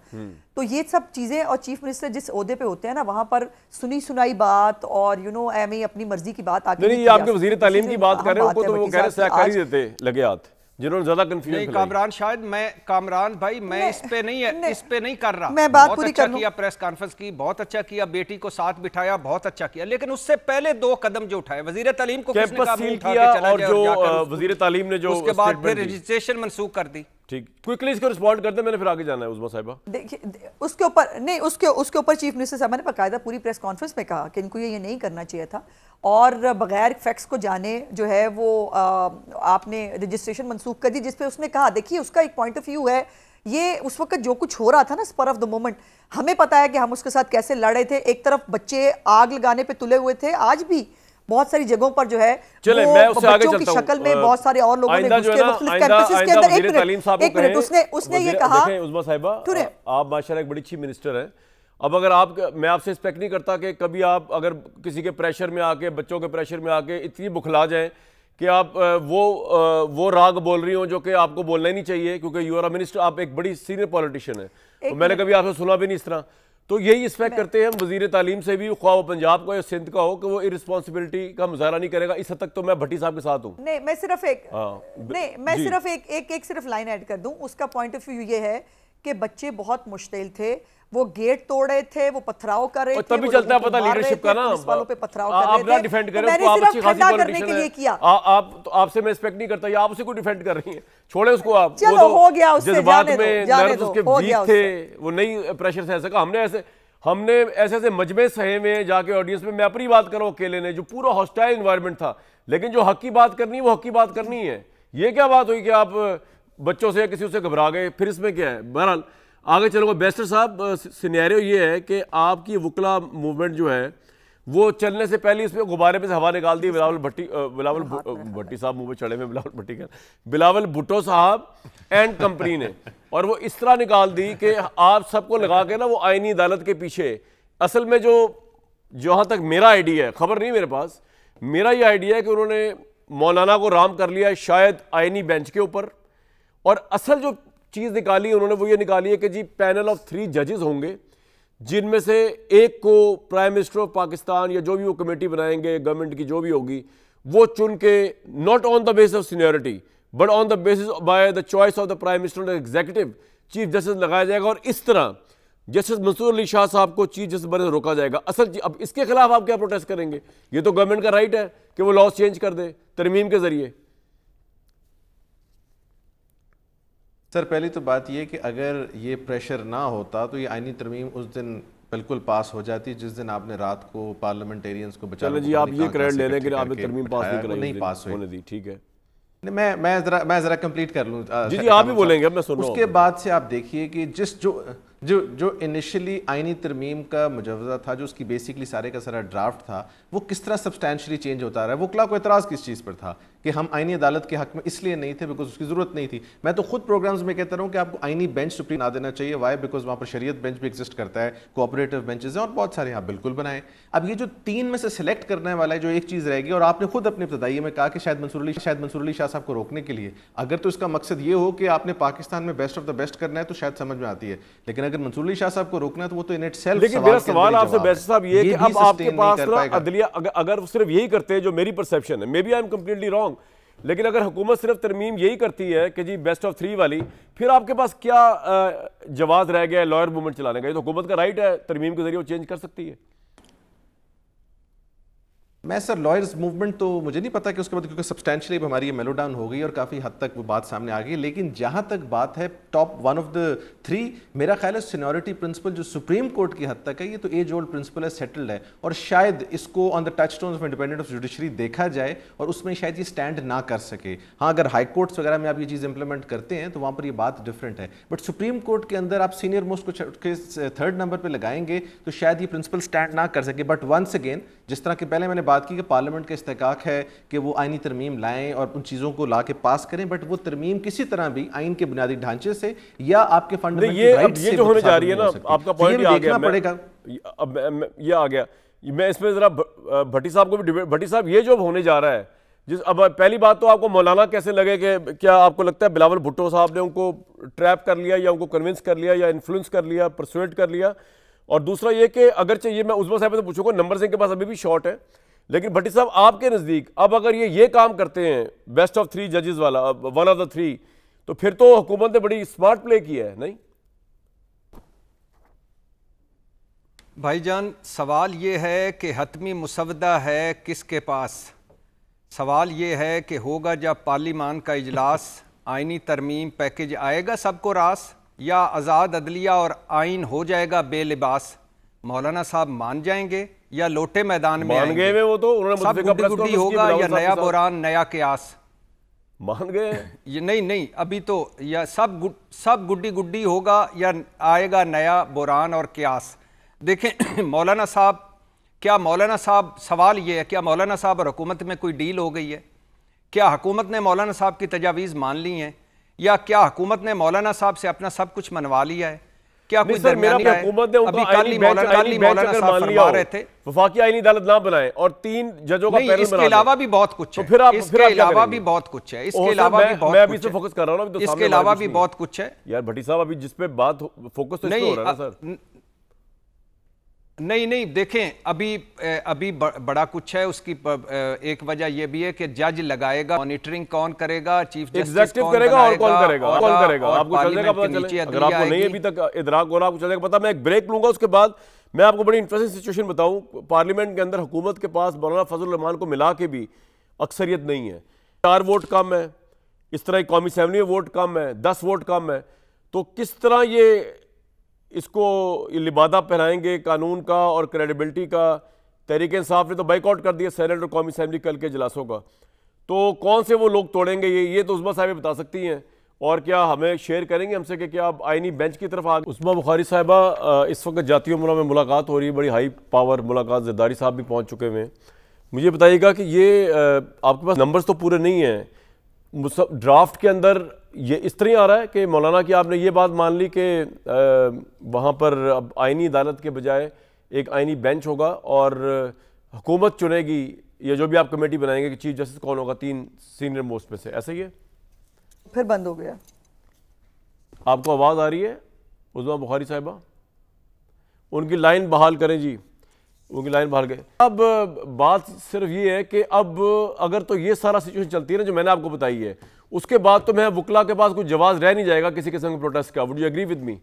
تو یہ سب چیزیں، اور چیف منسٹر جس عہدے پہ ہوتے ہیں نا وہاں پر سنائی بات اور ایویں اپنی مرضی کی بات آ کے نہیں. آپ کے وزیر تعلیم کی بات کر رہے ہیں، تو وہ کہہ رہے سہکاری دیتے لگے ہاتھ جنہوں نے زیادہ کنفیوژن نہیں. کامران شاید کامران بھائی میں اس پہ نہیں کر رہا. میں بات پوری کر لوں. بہت اچھا کیا پریس کانفرنس کی، بہت اچھا کیا، بیٹی کو ساتھ بٹھایا، بہت اچھا کیا. لیکن اس سے پہلے 2 قدم جو اٹھائے وزیر تعلیم کو کس نے کہا منہ اٹھا کے چلا جائے، اور جو وزیر تعلیم نے جو اس کے بعد پھر رجسٹریشن منسوخ کر دی. ٹھیک کوئکلی اس کو رسپونڈ کرتے ہیں، میں نے پھر آگے جانا ہے عظمیٰ صاحبہ. دیکھیں اس کے اوپر نہیں، اس کے اوپر چیف منسٹر صاحبہ نے باقاعدہ پوری پریس کانفرنس میں کہا کہ ان کو یہ نہیں کرنا چاہیے تھا، اور بغیر فیکٹس کو جانے جو ہے وہ آپ نے رجسٹریشن منسوخ کر دی، جس پہ اس نے کہا دیکھیے اس کا ایک پوائنٹ آف ویو ہے. یہ اس وقت جو کچھ ہو رہا تھا نا اسپر آف دا مومنٹ، ہمیں پتا ہے کہ ہم اس کے ساتھ کیسے لڑے تھے. ایک طرف بچے آگ لگانے پہ تلے ہوئے تھے، آج بھی بہت ساری جگہوں پر جو ہے بچوں کی شکل میں بہت سارے اور لوگوں نے گھس کے مختلف کیمپسز کے اندر. ایک منٹ اس نے یہ کہا. دیکھیں عظمیٰ صاحبہ آپ ماشاءاللہ ایک بڑی اچھی منسٹر ہیں. اب اگر میں آپ سے ایکسپیکٹ نہیں کرتا کہ کبھی آپ اگر کسی کے پریشر میں آ کے، بچوں کے پریشر میں آ کے اتنی بکھلا جائیں کہ آپ وہ راگ بول رہی ہوں جو کہ آپ کو بولنا ہی نہیں چاہیے، کیونکہ یو آر اے منسٹر، آپ ایک بڑی سینئر پولیٹیشین ہیں. میں نے کبھی آپ سے سنا بھی نہیں اس طرح. تو یہی ایکسپیکٹ کرتے ہیں ہم وزیر تعلیم سے بھی، خواہ وہ پنجاب کا یا سندھ کا ہو، کہ وہ ارسپانسبلٹی کا مظاہرہ نہیں کرے گا. اس حد تک تو میں بھٹی صاحب کے ساتھ ہوں. نہیں میں صرف ایک لائن ایڈ کر دوں. اس کا پوائنٹ آف ویو یہ ہے کہ بچے بہت مشتعل تھے، وہ گیٹ توڑ رہے تھے، وہ پتھراؤ کر رہے تھے. تبھی چلتا ہے پتہ لیڈرشپ کا نا، آپ نہ ڈیفینڈ کریں اس کو، آپ اچھی خاصی پولیٹیشن ہیں، آپ سے میں ایکسپیکٹ نہیں کرتا، یا آپ اسے کوئی ڈیفینڈ کر رہی ہیں، چھوڑیں اس کو. آپ جذبات میں نرد اس کے ویک تھے، وہ نہیں پریشر سہ سکا. ہم نے ایسے مجمع سہے میں جا کے آڈینس میں اپنی بات کروں اکیلے نے، جو پورا ہاسٹائل انوائرمنٹ تھا، لیکن جو حق کی بات کرنی وہ حق کی بات کرنی ہے. یہ کیا بات ہوئی کہ آپ بچوں سے کسی سے گھبرا گئے؟ پھر اس میں کیا ہے؟ بہرحال آگے چلو گا. بیسٹر صاحب سینیریو یہ ہے کہ آپ کی وکلا موومنٹ جو ہے وہ چلنے سے پہلے اس میں غبارے میں سے ہوا نکال دی. بلاول بھٹی صاحب منہ پہ چڑھے میں بلاول بھٹو صاحب اینڈ کمپنی نے، اور وہ اس طرح نکال دی کہ آپ سب کو لگا کے نا وہ آئینی عدالت کے پیچھے. اصل میں جہاں تک میرا آئیڈیا ہے، خبر نہیں میرے پاس، میرا یہ آئیڈیا ہے کہ انہوں نے مولانا کو رام کر لیا شاید آئینی بینچ کے اوپر، اور اصل جو چیز نکالی انہوں نے وہ یہ نکالی ہے کہ جی پینل آف 3 ججز ہوں گے، جن میں سے ایک کو پرائم منسٹر آف پاکستان یا جو بھی وہ کمیٹی بنائیں گے گورنمنٹ کی جو بھی ہوگی، وہ چن کے not on the base of seniority but on the basis by the choice of the prime minister executive chief justice لگایا جائے گا. اور اس طرح جسٹس منصور علی شاہ صاحب کو چیف جسٹس بننے سے روکا جائے گا. اب اس کے خلاف آپ کیا پروٹیسٹ کریں گے؟ یہ تو گورنمنٹ کا رائٹ ہے کہ وہ لاز چینج کر دے ترمیم کے ذریعے. سر پہلی تو بات یہ کہ اگر یہ پریشر نہ ہوتا تو یہ آئینی ترمیم اس دن بالکل پاس ہو جاتی جس دن آپ نے رات کو پارلیمنٹیرینز کو بچانا. جی آپ یہ کریڈٹ لے لیں کہ آپ نے ترمیم پاس نہیں پاس ہونے دی. ٹھیک ہے میں ذرا کمپلیٹ کر لوں. جی آپ ہی بولیں گے، اب میں سن رہا ہوں. اس کے بعد سے آپ دیکھیے کہ جو انیشلی آئینی ترمیم کا مجوزہ تھا، جو اس کی بیسکلی سارے کا سارا ڈرافٹ تھا، وہ کس طرح سبسٹینشلی چینج ہوتا رہا ہے. وکلا کو اعتراض کس چیز پر تھا کہ ہم آئینی عدالت کے حق میں اس لیے نہیں تھے بیکاز اس کی ضرورت نہیں تھی. میں تو خود پروگرامز میں کہتا رہا ہوں کہ آپ کو آئینی بینچ سپریم نہ دینا چاہیے. وائی؟ بیکاز وہاں پر شریعت بینچ بھی ایگزسٹ کرتا ہے, کوآپریٹو بینچز ہیں اور بہت سارے, آپ بالکل بنائیں. اب یہ جو 3 میں سے سلیکٹ کرنے والا ہے, جو ایک چیز رہے گی, اور آپ نے خود اپنے ابتدائی میں کہا کہ شاید منصور علی شاہ صاحب کو روکنے کے لیے, اگر تو اس کا مقصد یہ ہو کہ آپ نے پاکستان میں بیسٹ آف دا بیسٹ کرنا ہے تو شاید سمجھ میں آتی ہے, لیکن اگر منصور علی شاہ صاحب کو روکنا ہے تو وہ تو ان اٹ سیلف. لیکن میرا سوال آپ سے بیسٹ صاحب یہ ہے کہ اب آپ کے پاس عدلیہ اگر صرف یہی کرتے ہیں, جو میری پرسیپشن ہے, maybe I am completely wrong, لیکن اگر حکومت صرف ترمیم یہی کرتی ہے کہ جی بیسٹ آف 3 والی, پھر آپ کے پاس کیا جواز رہ گیا ہے لائر موومنٹ چلانے کا؟ یہ تو حکومت کا رائٹ ہے, ترمیم کے ذریعے وہ چینج کر سکتی ہے. میں سر لائرز موومنٹ تو مجھے نہیں پتا کہ اس کے بعد, کیونکہ سبسٹینشلی ہماری یہ میلو ڈاؤن ہو گئی اور کافی حد تک وہ بات سامنے آ گئی. لیکن جہاں تک بات ہے ٹاپ 1 آف دا 3, میرا خیال ہے سینیورٹی پرنسپل جو سپریم کورٹ کی حد تک ہے, یہ تو ایج اولڈ پرنسپل ہے, سیٹلڈ ہے, اور شاید اس کو on the touch stones of independent of judiciary دیکھا جائے اور اس میں شاید یہ اسٹینڈ نہ کر سکے. ہاں اگر ہائی کورٹس وغیرہ میں آپ یہ چیز امپلیمنٹ کرتے ہیں تو وہاں پر یہ بات ڈفرینٹ ہے, بٹ سپریم کورٹ کے اندر آپ سینئر موسٹ کو 3rd نمبر پہ لگائیں گے تو شاید یہ پرنسپل اسٹینڈ نہ کر سکے. بٹ ونس اگین, جس طرح کہ پہلے میں نے بات کی کہ پارلیمنٹ کا استحقاق ہے کہ وہ آئینی ترمیم لائیں اور ان چیزوں کو لا کے پاس کریں, بٹ وہ ترمیم کسی طرح بھی آئین کے بنیادی ڈھانچے سے یا آپ کے فنڈامنٹل رائٹ سے, یہ جو ہونے جا رہی ہے نا, آپ کا پوائنٹ یہ دیکھنا پڑے گا. اب یہ آ گیا, میں اس میں ذرا بھٹی صاحب کو بھی, بھٹی صاحب یہ جو ہونے جا رہا ہے, اب پہلی بات تو آپ کو مولانا کیسے لگے, کہ کیا آپ کو لگتا ہے بلاول بھٹو صاحب نے ان کو ٹریپ کر لیا یا ان کو کنونس کر لیا یا انفلوئنس کر لیا, پرسویٹ کر لیا؟ اور دوسرا یہ کہ اگرچہ یہ میں عظمیٰ صاحب سے پوچھوں گا, نمبرز ان کے پاس ابھی بھی شارٹ ہے, لیکن بھٹی صاحب آپ کے نزدیک اب اگر یہ کام کرتے ہیں بیسٹ آف 3 ججز والا, 1 آف دا 3, تو پھر تو حکومت نے بڑی اسمارٹ پلے کیا ہے, نہیں؟ بھائی جان, سوال یہ ہے کہ حتمی مسودہ ہے کس کے پاس؟ سوال یہ ہے کہ ہوگا جب پارلیمان کا اجلاس, آئینی ترمیم پیکج آئے گا سب کو راس, یا آزاد عدلیہ اور آئین ہو جائے گا بے لباس؟ مولانا صاحب مان جائیں گے یا لوٹے میدان میں آئیں گے؟ وہ تو سب گڈی گڈی ہوگا یا نیا بحران نیا قیاس؟ مان گئے یہ نہیں, ابھی تو یا سب گڈی گڈی ہوگا یا آئے گا نیا بحران اور قیاس؟ دیکھیں مولانا صاحب, کیا مولانا صاحب, سوال یہ ہے کیا مولانا صاحب اور حکومت میں کوئی ڈیل ہو گئی ہے؟ کیا حکومت نے مولانا صاحب کی تجاویز مان لی ہیں, یا کیا حکومت نے مولانا صاحب سے اپنا سب کچھ منوا لیا ہے؟ کیا کوئی درمیانی ہے؟ ابھی کل مولانا صاحب فرما رہے تھے وفاقی آئینی عدالت نہ بنائیں اور 3 ججوں کا پینل بنا دیں. اس کے علاوہ بھی بہت کچھ ہے, اس کے علاوہ بھی بہت کچھ ہے, اس کے علاوہ بھی بہت میں ابھی سے فوکس کر رہا ہوں, اس کے علاوہ بھی بہت کچھ ہے. یار بھٹی صاحب ابھی جس پہ بات فوکس تو اس پہ ہو رہا ہے سر. نہیں دیکھیں, ابھی بڑا کچھ ہے. اس کی ایک وجہ یہ بھی ہے کہ جج لگائے گا, مانیٹرنگ کون کرے گا, چیف جسٹس کون کرے گا, اور کون کرے گا, آپ کو چل جائے گا پتہ چلے. اگر آپ کو نہیں ابھی تک ادراک ہو رہا, آپ کو چل جائے گا پتہ. میں ایک بریک لوں گا, اس کے بعد میں آپ کو بڑی انٹرسٹنگ سچویشن بتاؤں. پارلیمنٹ کے اندر حکومت کے پاس مولانا فضل الرحمان کو ملا کے بھی اکثریت نہیں ہے, 4 ووٹ کم ہے, اس طرح قومی اسمبلی میں ووٹ کم ہے, 10 ووٹ کم ہے. تو کس طرح یہ اس کو لبادہ پہنائیں گے قانون کا اور کریڈیبلٹی کا؟ تحریک انصاف نے تو بائیک آؤٹ کر دیا سینیٹ اور قومی اسمبلی کل کے اجلاسوں کا, تو کون سے وہ لوگ توڑیں گے یہ تو عظمیٰ صاحب بتا سکتی ہیں. اور کیا ہمیں شیئر کریں گے ہم سے کہ کیا آپ آئینی بینچ کی طرف آگے؟ عظمیٰ بخاری صاحبہ, اس وقت جاتی امرہ میں ملاقات ہو رہی ہے, بڑی ہائی پاور ملاقات, زرداری صاحب بھی پہنچ چکے ہیں. مجھے بتائیے گا کہ یہ آپ کے پاس نمبرز تو پورے نہیں ہیں, ڈرافٹ کے اندر یہ اس طرح آ رہا ہے کہ مولانا کی آپ نے یہ بات مان لی کہ وہاں پر اب آئینی عدالت کے بجائے ایک آئینی بینچ ہوگا اور حکومت چنے گی, یا جو بھی آپ کمیٹی بنائیں گے کہ چیف جسٹس کون ہوگا 3 سینئر موسٹ میں سے, ایسا ہی ہے؟ پھر بند ہو گیا. آپ کو آواز آ رہی ہے عظمیٰ بخاری صاحبہ؟ ان کی لائن بحال کریں جی, ان کی لائن بحال کریں. اب بات صرف یہ ہے کہ اب اگر تو یہ سارا سچویشن چلتی ہے نا جو میں نے آپ کو بتائی ہے, اس کے بعد تو میں وکلا کے پاس کوئی جواز رہ نہیں جائے گا کسی قسم کے پروٹیسٹ کا. Would you agree with me?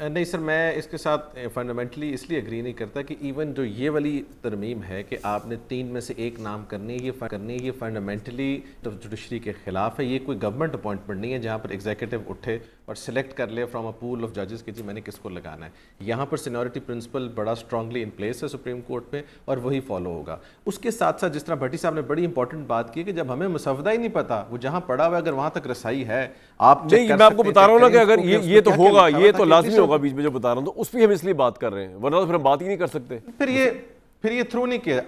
نہیں سر, میں اس کے ساتھ فنڈامنٹلی اس لیے اگری نہیں کرتا کہ ایون جو یہ والی ترمیم ہے کہ آپ نے 3 میں سے 1 نام کرنی ہے, یہ فنڈامنٹلی جوڈیشری کے خلاف ہے. یہ کوئی گورنمنٹ اپوائنٹمنٹ نہیں ہے جہاں پر ایگزیکٹو اٹھے اور سلیکٹ کر لے فرام اے پول آف ججز کہ جی میں نے کس کو لگانا ہے. یہاں پر سینیورٹی پرنسپل بڑا اسٹرانگلی ان پلیس ہے سپریم کورٹ میں, اور وہی فالو ہوگا. اس کے ساتھ ساتھ جس طرح بھٹی صاحب نے بڑی امپورٹنٹ بات کی کہ جب ہمیں مسودہ ہی نہیں پتا, وہ جہاں پڑا ہوا اگر وہاں تک رسائی ہے آپ چیک کر سکتے ہیں. میں آپ کو بتا رہا ہوں نا کہ اگر یہ تو ہوگا, یہ تو لازمی ہوگا بیچ میں جو بتا رہا ہوں, تو اس پہ ہم اس لیے بات کر رہے ہیں, ورنہ تو پھر ہم بات ہی نہیں کر سکتے. پھر یہ تھرو نہیں کیا.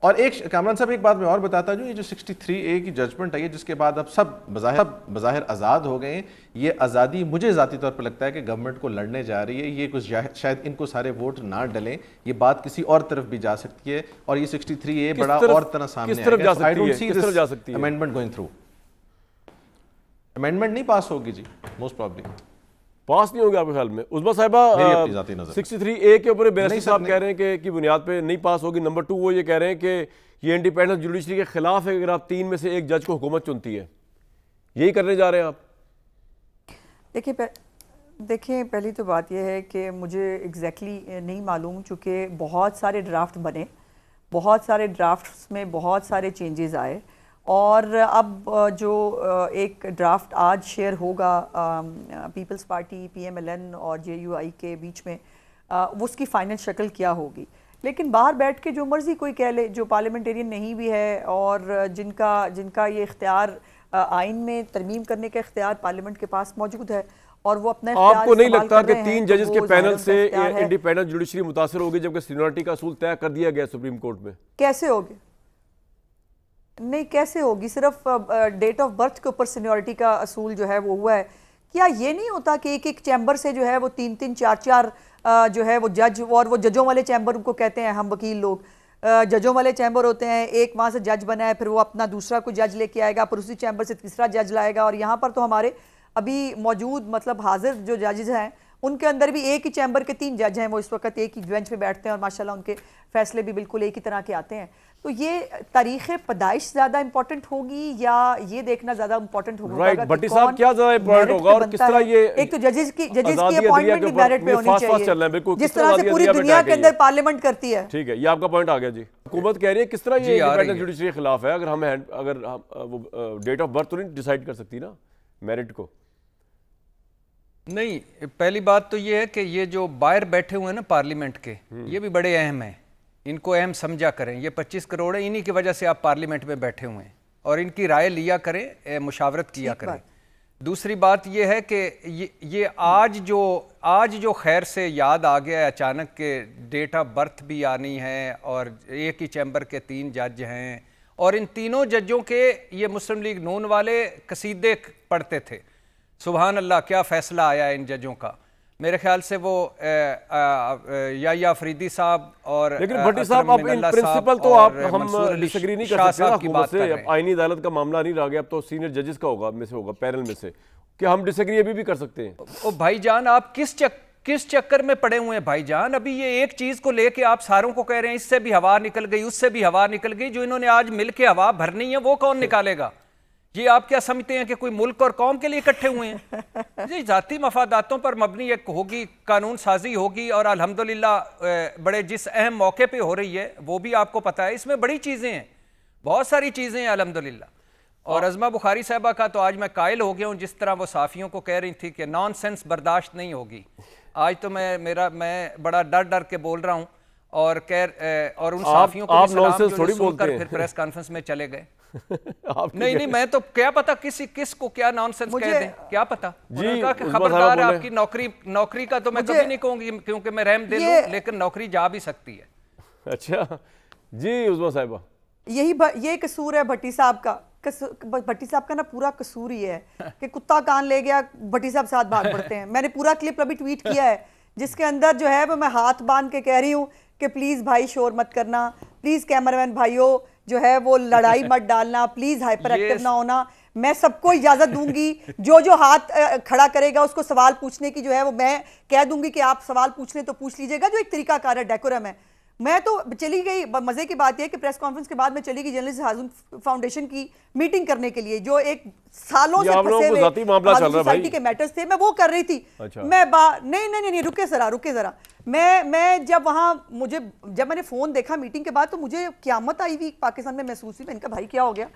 اور ایک کامران صاحب ایک بات میں اور بتاتا ہوں، یہ جو 63A کی ججمنٹ آئی ہے جس کے بعد اب سب بظاہر آزاد ہو گئے ہیں، یہ آزادی مجھے ذاتی طور پر لگتا ہے کہ گورنمنٹ کو لڑنے جا رہی ہے. یہ کچھ شاید ان کو سارے ووٹ نہ ڈلیں، یہ بات کسی اور طرف بھی جا سکتی ہے اور یہ 63A بڑا اور طرح سامنے آئے گا. I don't see this amendment going through. Amendment نہیں پاس ہوگی جی، موسٹ پرابلی پاس نہیں ہوگی آپ کے خیال میں؟ عظمیٰ صاحبہ 63A کے اوپر بیرسٹر صاحب کہہ رہے ہیں کہ کی بنیاد پہ نہیں پاس ہوگی. نمبر 2 وہ یہ کہہ رہے ہیں کہ یہ انڈیپینڈنٹ جوڈیشری کے خلاف ہے اگر آپ 3 میں سے ایک جج کو حکومت چنتی ہے. یہی کرنے جا رہے ہیں آپ؟ دیکھیں پہلی تو بات یہ ہے کہ مجھے ایگزیکٹلی نہیں معلوم، چونکہ بہت سارے ڈرافٹ بنے، بہت سارے ڈرافٹس میں بہت سارے چینجز آئے، اور اب جو ایک ڈرافٹ آج شیئر ہوگا پیپلز پارٹی PMLN اور JUI کے بیچ میں، وہ اس کی فائنل شکل کیا ہوگی. لیکن باہر بیٹھ کے جو مرضی کوئی کہہ لے، جو پارلیمنٹیرین نہیں بھی ہے اور جن کا یہ اختیار آئین میں ترمیم کرنے کا اختیار پارلیمنٹ کے پاس موجود ہے، اور وہ اپنا اختیار آپ کو نہیں لگتا کہ 3 ججز کے پینل سے انڈیپینڈنٹ جوڈیشری متاثر ہوگی جبکہ سینیورٹی کا اصول طے کر دیا گیا سپریم کورٹ میں؟ کیسے ہوگی؟ نہیں کیسے ہوگی؟ صرف ڈیٹ آف برتھ کے اوپر سینیورٹی کا اصول جو ہے وہ ہوا ہے. کیا یہ نہیں ہوتا کہ ایک چیمبر سے جو ہے وہ 3 4 جو ہے وہ جج، اور وہ ججوں والے چیمبر ان کو کہتے ہیں ہم وکیل لوگ، ججوں والے چیمبر ہوتے ہیں، ایک وہاں سے جج بنا ہے، پھر وہ اپنا دوسرا کوئی جج لے کے آئے گا، پھر اسی چیمبر سے تیسرا جج لائے گا. اور یہاں پر تو ہمارے ابھی موجود مطلب حاضر جو ججز ہیں ان کے اندر بھی ایک ہی چیمبر کے 3 جج ہیں، وہ اس وقت ایک ہی بینچ پہ بیٹھتے ہیں اور ماشاءاللہ ان کے فیصلے بھی بالکل ایک ہی طرح کے آتے ہیں. تو یہ تاریخ پیدائش زیادہ امپورٹنٹ ہوگی یا یہ دیکھنا زیادہ امپورٹنٹ ہوگا؟ رائٹ، بھٹی صاحب کیا زیادہ امپورٹنٹ ہوگا اور کس طرح یہ ایک تو ججز کی اپوائنٹمنٹ بھی میرٹ پہ ہونی چاہیے جس طرح سے پوری دنیا کے اندر پارلیمنٹ کرتی ہے. ٹھیک ہے، یہ آپ کا پوائنٹ آ گیا جی. حکومت کہہ رہی ہے کس طرح یہ انڈیپینڈنٹ جوڈیشری کے خلاف ہے اگر وہ ڈیٹ آف برتھ تو نہیں ڈیسائیڈ کر سکتی نا میرٹ کو؟ نہیں، پہلی بات تو یہ ہے کہ یہ جو باہر بیٹھے ہوئے ہیں نا پارلیمنٹ کے، یہ بھی بڑے اہم ہیں، ان کو اہم سمجھا کریں. یہ 25 کروڑ ہیں، انہی کی وجہ سے آپ پارلیمنٹ میں بیٹھے ہوئے ہیں، اور ان کی رائے لیا کریں، مشاورت کیا کریں. دوسری بات یہ ہے کہ یہ آج جو خیر سے یاد آ گیا ہے اچانک کہ ڈیٹ آف برتھ بھی آنی ہے اور ایک ہی چیمبر کے 3 جج ہیں، اور ان تینوں ججوں کے یہ مسلم لیگ نون والے قصیدے پڑھتے تھے. سبحان اللہ، کیا فیصلہ آیا ہے ان ججوں کا. میرے خیال سے وہ یا افریدی صاحب اور لیکن بھٹی صاحب اب ان پرنسپل تو آپ ہم ڈس ایگری نہیں کر سکتے حکومت سے. اب آئینی عدالت کا معاملہ نہیں رہ گیا، اب تو سینئر ججز کا ہوگا میں سے ہوگا پینل میں سے، کہ ہم ڈس ایگری ابھی بھی کر سکتے ہیں. او بھائی جان، آپ کس چکر میں پڑے ہوئے ہیں بھائی جان؟ ابھی یہ ایک چیز کو لے کے آپ ساروں کو کہہ رہے ہیں اس سے بھی ہوا نکل گئی، اس سے بھی ہوا نکل گئی. جو انہوں نے آج مل کے ہوا بھرنی ہے وہ کون نکالے گا؟ یہ آپ کیا سمجھتے ہیں کہ کوئی ملک اور قوم کے لیے اکٹھے ہوئے ہیں؟ یہ ذاتی مفاداتوں پر مبنی ایک ہوگی، قانون سازی ہوگی، اور الحمدللہ بڑے جس اہم موقع پہ ہو رہی ہے وہ بھی آپ کو پتہ ہے. اس میں بڑی چیزیں ہیں، بہت ساری چیزیں ہیں الحمدللہ. اور عظمیٰ بخاری صاحبہ کا تو آج میں قائل ہو گیا ہوں، جس طرح وہ صحافیوں کو کہہ رہی تھی کہ نان سینس برداشت نہیں ہوگی. آج تو میں بڑا ڈر کے بول رہا ہوں، اور ان صحافیوں کو بھی سلام جو سن کر پھر پریس کانفرنس میں چلے گئے. نہیں میں تو کیا پتا کس کو کیا نان سینس کہہ دیں، کیا پتا. خبردار ہے، آپ کی نوکری کا تو میں کبھی نہیں کہوں گی کیونکہ میں رحم دل ہوں، لیکن نوکری جا بھی سکتی ہے. اچھا جی عظمیٰ صاحبہ، یہ قصور ہے بھٹی صاحب کا. بھٹی صاحب کا نا پورا قصور ہی ہے کہ کتا کان لے گیا بھٹی صاحب ساتھ بھاگ پڑتے ہیں. میں نے پورا کلپ ابھی ٹویٹ کیا ہے جس کے اندر جو ہے وہ میں ہاتھ باندھ کے کہہ رہی ہوں کہ پلیز بھائی شور مت کرنا، پلیز کیمرمین بھائیوں جو ہے وہ لڑائی مت ڈالنا، پلیز ہائپر ایکٹیو نہ ہونا. میں سب کو اجازت دوں گی، جو ہاتھ کھڑا کرے گا اس کو سوال پوچھنے کی جو ہے وہ میں کہہ دوں گی کہ آپ سوال پوچھ لیں تو پوچھ لیجئے گا، جو ایک طریقہ کار ہے، ڈیکورم ہے. میں تو چلی گئی، مزے کی بات یہ کہ پریس کانفرنس کے بعد میں چلی گئی جرنلسٹ ہازم فاؤنڈیشن کی میٹنگ کرنے کے لیے، جو ایک سالوں سے پھنسے ہوئے ہازم سوسائٹی کے میٹرز تھے، میں وہ کر رہی تھی. میں نہیں رکے ذرا میں جب وہاں جب میں نے فون دیکھا میٹنگ کے بعد تو مجھے قیامت آئی ہوئی پاکستان میں محسوس ہوئی. میں نے کہا بھائی کیا ہو گیا؟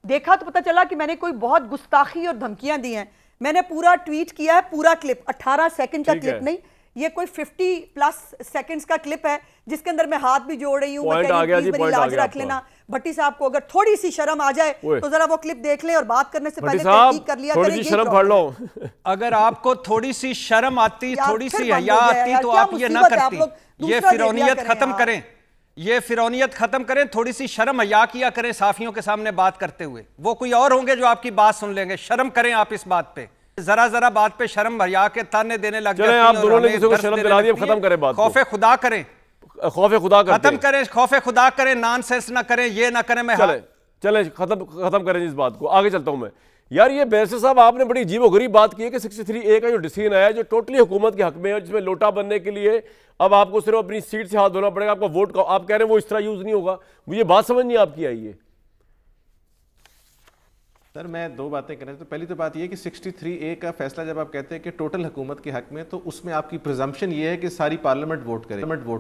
دیکھا تو پتہ چلا کہ میں نے کوئی بہت گستاخی اور دھمکیاں دی ہیں. میں نے پورا ٹویٹ کیا ہے، پورا کلپ، 18 سیکنڈ کا کلپ نہیں، یہ کوئی 50+ سیکنڈز کا کلپ ہے جس کے اندر میں ہاتھ بھی جوڑ رہی ہوں. میں کہہ رہی ہوں میری لاج رکھ لینا. بھٹی صاحب کو اگر تھوڑی سی شرم آ جائے تو ذرا وہ کلپ دیکھ لیں اور بات کرنے سے پہلے تحقیق کر لیا کریں. شرم پڑھ لو. اگر آپ کو تھوڑی سی شرم آتی، تھوڑی سی حیا آتی تو آپ یہ نہ کرتی. یہ فرعونیت ختم کریں. یہ فرعونیت ختم کریں, تھوڑی سی شرم حیا کیا کریں صحافیوں کے سامنے بات کرتے ہوئے. وہ کوئی اور ہوں گے جو آپ کی بات سن لیں گے. شرم کریں آپ اس بات پہ, ذرا بات پہ شرم حیا کے تانے دینے لگ جاتی ہیں. آپ دونوں نے کسی کو شرم دلا دی, اب ختم کریں بات. خوف خدا کریں, خوف خدا ختم کریں, خوف خدا کریں, نان سینس نہ کریں, یہ نہ کریں. میں چلیں ختم کریں اس بات کو, آگے چلتا ہوں میں. یار یہ بیرسٹر صاحب آپ نے بڑی عجیب و غریب بات کی ہے کہ 63A کا جو ڈیسیژن آیا ہے جو ٹوٹلی حکومت کے حق میں ہے, جس میں لوٹا بننے کے لیے اب آپ کو صرف اپنی سیٹ سے ہاتھ دھونا پڑے گا, آپ کا ووٹ کا, آپ کہہ رہے ہیں وہ اس طرح یوز نہیں ہوگا. مجھے بات سمجھ نہیں آپ کی آئی ہے. سر میں دو باتیں کریں. تو پہلی تو بات یہ ہے کہ 63A کا فیصلہ جب آپ کہتے ہیں کہ ٹوٹل حکومت کے حق میں, تو اس میں آپ کی پرزمپشن یہ ہے کہ ساری پارلیمنٹ ووٹ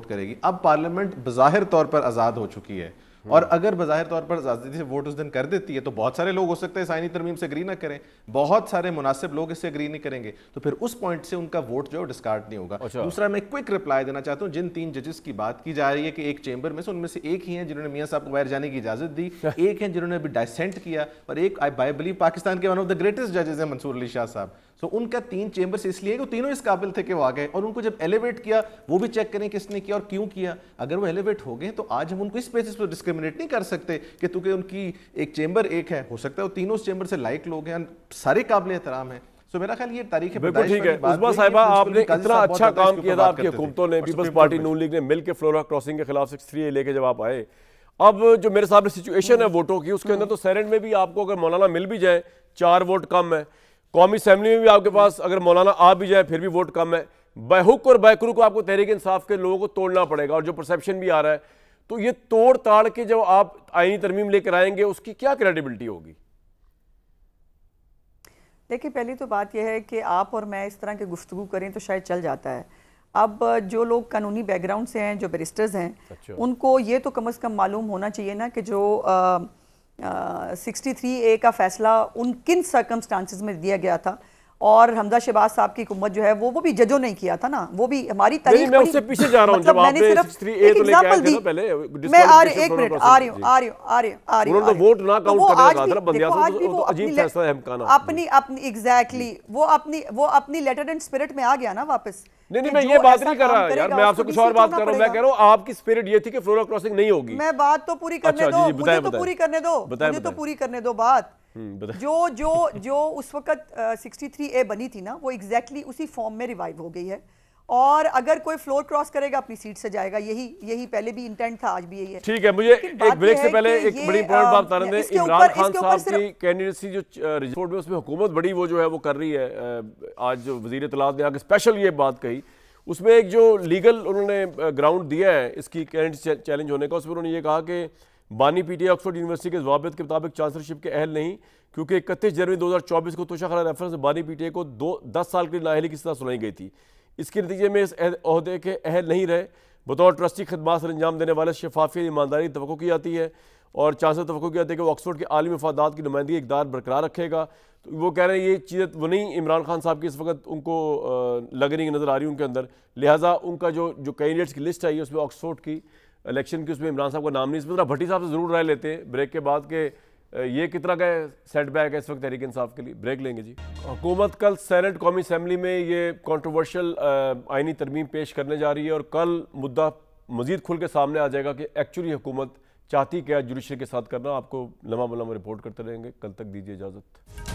کرے گی. اب پارلیمنٹ بظاہر طور پر آزاد ہو چکی ہے, اور اگر بظاہر طور پر آزادی سے ووٹ اس دن کر دیتی ہے تو بہت سارے لوگ ہو سکتے ہیں آئینی ترمیم سے اگری نہ کریں, بہت سارے مناسب لوگ اس سے اگری نہیں کریں گے, تو پھر اس پوائنٹ سے ان کا ووٹ جو ہے ڈسکارڈ نہیں ہوگا. دوسرا میں کوئک رپلائی دینا چاہتا ہوں, جن 3 ججز کی بات کی جا رہی ہے کہ ایک چیمبر میں سے, ان میں سے ایک ہی ہیں جنہوں نے میاں صاحب کو باہر جانے کی اجازت دی, ایک ہیں جنہوں نے ابھی ڈائسینٹ کیا, اور ایک آئی بلیو پاکستان کے ون آف دا گریٹسٹ ججز ہیں منصور علی شاہ صاحب. سو ان کا 3 چیمبرز اس لیے کہ وہ تینوں اس قابل تھے کہ وہ آ گئے, اور ان کو جب ایلیویٹ کیا وہ بھی چیک کریں کس نے کیا اور کیوں کیا. اگر وہ ایلیویٹ ہو گئے تو آج ہم ان کو اس بیسس پر ڈسکریمنیٹ نہیں کر سکتے کہ تو کہ ان کی ایک چیمبر ایک ہے, ہو سکتا ہے وہ تینوں اس چیمبر سے لائق لوگ ہیں, سارے قابل احترام ہیں. سو میرا خیال یہ تاریخ بالکل ٹھیک ہے. عثمان صاحبہ آپ نے اتنا اچھا کام کیا تھا, آپ کی حکومتوں نے, پیپلز پارٹی نون لیگ نے مل کے فلورا کراسنگ کے خلاف 63A لے کے جب آپ آئے, اب جو میرے سامنے سچویشن ہے ووٹوں کی, اس کے اندر تو سینٹ میں بھی آپ کو اگر مولانا مل بھی جائے 4 ووٹ کم ہے, قومی اسمبلی میں بھی آپ کے پاس اگر مولانا آ بھی جائے پھر بھی ووٹ کم ہے. بائی ہک اور بائی کرو کو آپ کو تحریک انصاف کے لوگوں کو توڑنا پڑے گا, اور جو پرسیپشن بھی آ رہا ہے, تو یہ توڑ تاڑ کے جب آپ آئینی ترمیم لے کر آئیں گے اس کی کیا کریڈیبلٹی ہوگی؟ دیکھیں پہلی تو بات یہ ہے کہ آپ اور میں اس طرح کی گفتگو کریں تو شاید چل جاتا ہے. اب جو لوگ قانونی بیک گراؤنڈ سے ہیں, جو بیرسٹرز ہیں, ان کو یہ تو کم از کم معلوم ہونا چاہیے نا کہ جو 63A کا فیصلہ ان کن سرکمسٹانسز میں دیا گیا تھا, اور حمزہ شہباز صاحب کی حکومت جو ہے وہ بھی ججوں نے کیا تھا نا, وہ بھی ہماری تاریخ. میں اس سے پیچھے جا رہا ہوں, جب آپ نے 63A تو لے کے آئے تھے نا پہلے, میں ایک منٹ آ رہی ہوں انہوں نے ووٹ نہ کاؤنٹ کرنے لگا تھا نا بندیاں سے, تو عجیب فیصلہ ہے امکانہ. اپنی ایگزیکٹلی وہ اپنی لیٹر اینڈ اسپرٹ میں آ گیا نا واپس. نہیں میں یہ بات نہیں کر رہا یار, میں آپ سے کچھ اور بات کر رہا ہوں. میں کہہ رہا ہوں آپ کی اسپرٹ یہ تھی کہ فلورا کراسنگ نہیں ہوگی. میں بات تو پوری کرنے دو, مجھے تو پوری کرنے دو بات. جو اس وقت 63A بنی تھی نا, وہ ایگزیکٹلی اسی فارم میں ریوائیو ہو گئی ہے, اور اگر کوئی فلور کراس کرے گا اپنی سیٹ سے جائے گا, یہی پہلے بھی انٹینٹ تھا, آج بھی یہی ہے. ٹھیک ہے, مجھے ایک بریک سے پہلے ایک بڑی امپورٹنٹ بات بتا رہے ہیں. عمران خان صاحب کی کینڈیڈیسی جو رپورٹ میں اس میں حکومت بڑی وہ جو ہے وہ کر رہی ہے, آج جو وزیر اطلاعات نے آ کے اسپیشل یہ بات کہی, اس میں ایک جو لیگل انہوں نے گراؤنڈ دیا ہے اس کی کینڈیڈیسی چیلنج ہونے کا, اس میں انہوں نے یہ کہا کہ بانی P T I Oxford university کے ضوابط کے مطابق چانسلرشپ کے اہل نہیں, کیونکہ 31 جنوری 2024 کو توشہ خانہ ریفرنس بانی پی ٹی آئی کو 10 سال کے لیے نااہلی کی سزا سنائی گئی تھی. اس کے نتیجے میں اس عہدے کے اہل نہیں رہے. بطور ٹرسٹی خدمات سر انجام دینے والے شفافیت ایمانداری کی توقع کی جاتی ہے, اور چانسلر توقع کی جاتی ہے کہ وہ آکسفورڈ کے عالمی مفادات کی نمائندگی اقدار برقرار رکھے گا. تو وہ کہہ رہے ہیں یہ چیزیں وہ نہیں عمران خان صاحب کی اس وقت ان کو لگ رہی نظر آ رہی ان کے اندر, لہٰذا ان کا جو کینڈیڈیٹس کی لسٹ آئی ہے اس میں آکسفورڈ کی الیکشن کی, اس میں عمران صاحب کا نام نہیں. اس میں ذرا بھٹی صاحب سے ضرور رائے لیتے ہیں بریک کے بعد کہ یہ کتنا کا سیٹ بیک ہے اس وقت تحریک انصاف کے لیے. بریک لیں گے جی. حکومت کل سینٹ قومی اسمبلی میں یہ کنٹروورشل آئینی ترمیم پیش کرنے جا رہی ہے, اور کل مدعا مزید کھل کے سامنے آ جائے گا کہ ایکچولی حکومت چاہتی کیا جوڈیشری کے ساتھ کرنا. آپ کو لمحہ بلمحہ رپورٹ کرتے رہیں گے. کل تک دیجیے اجازت.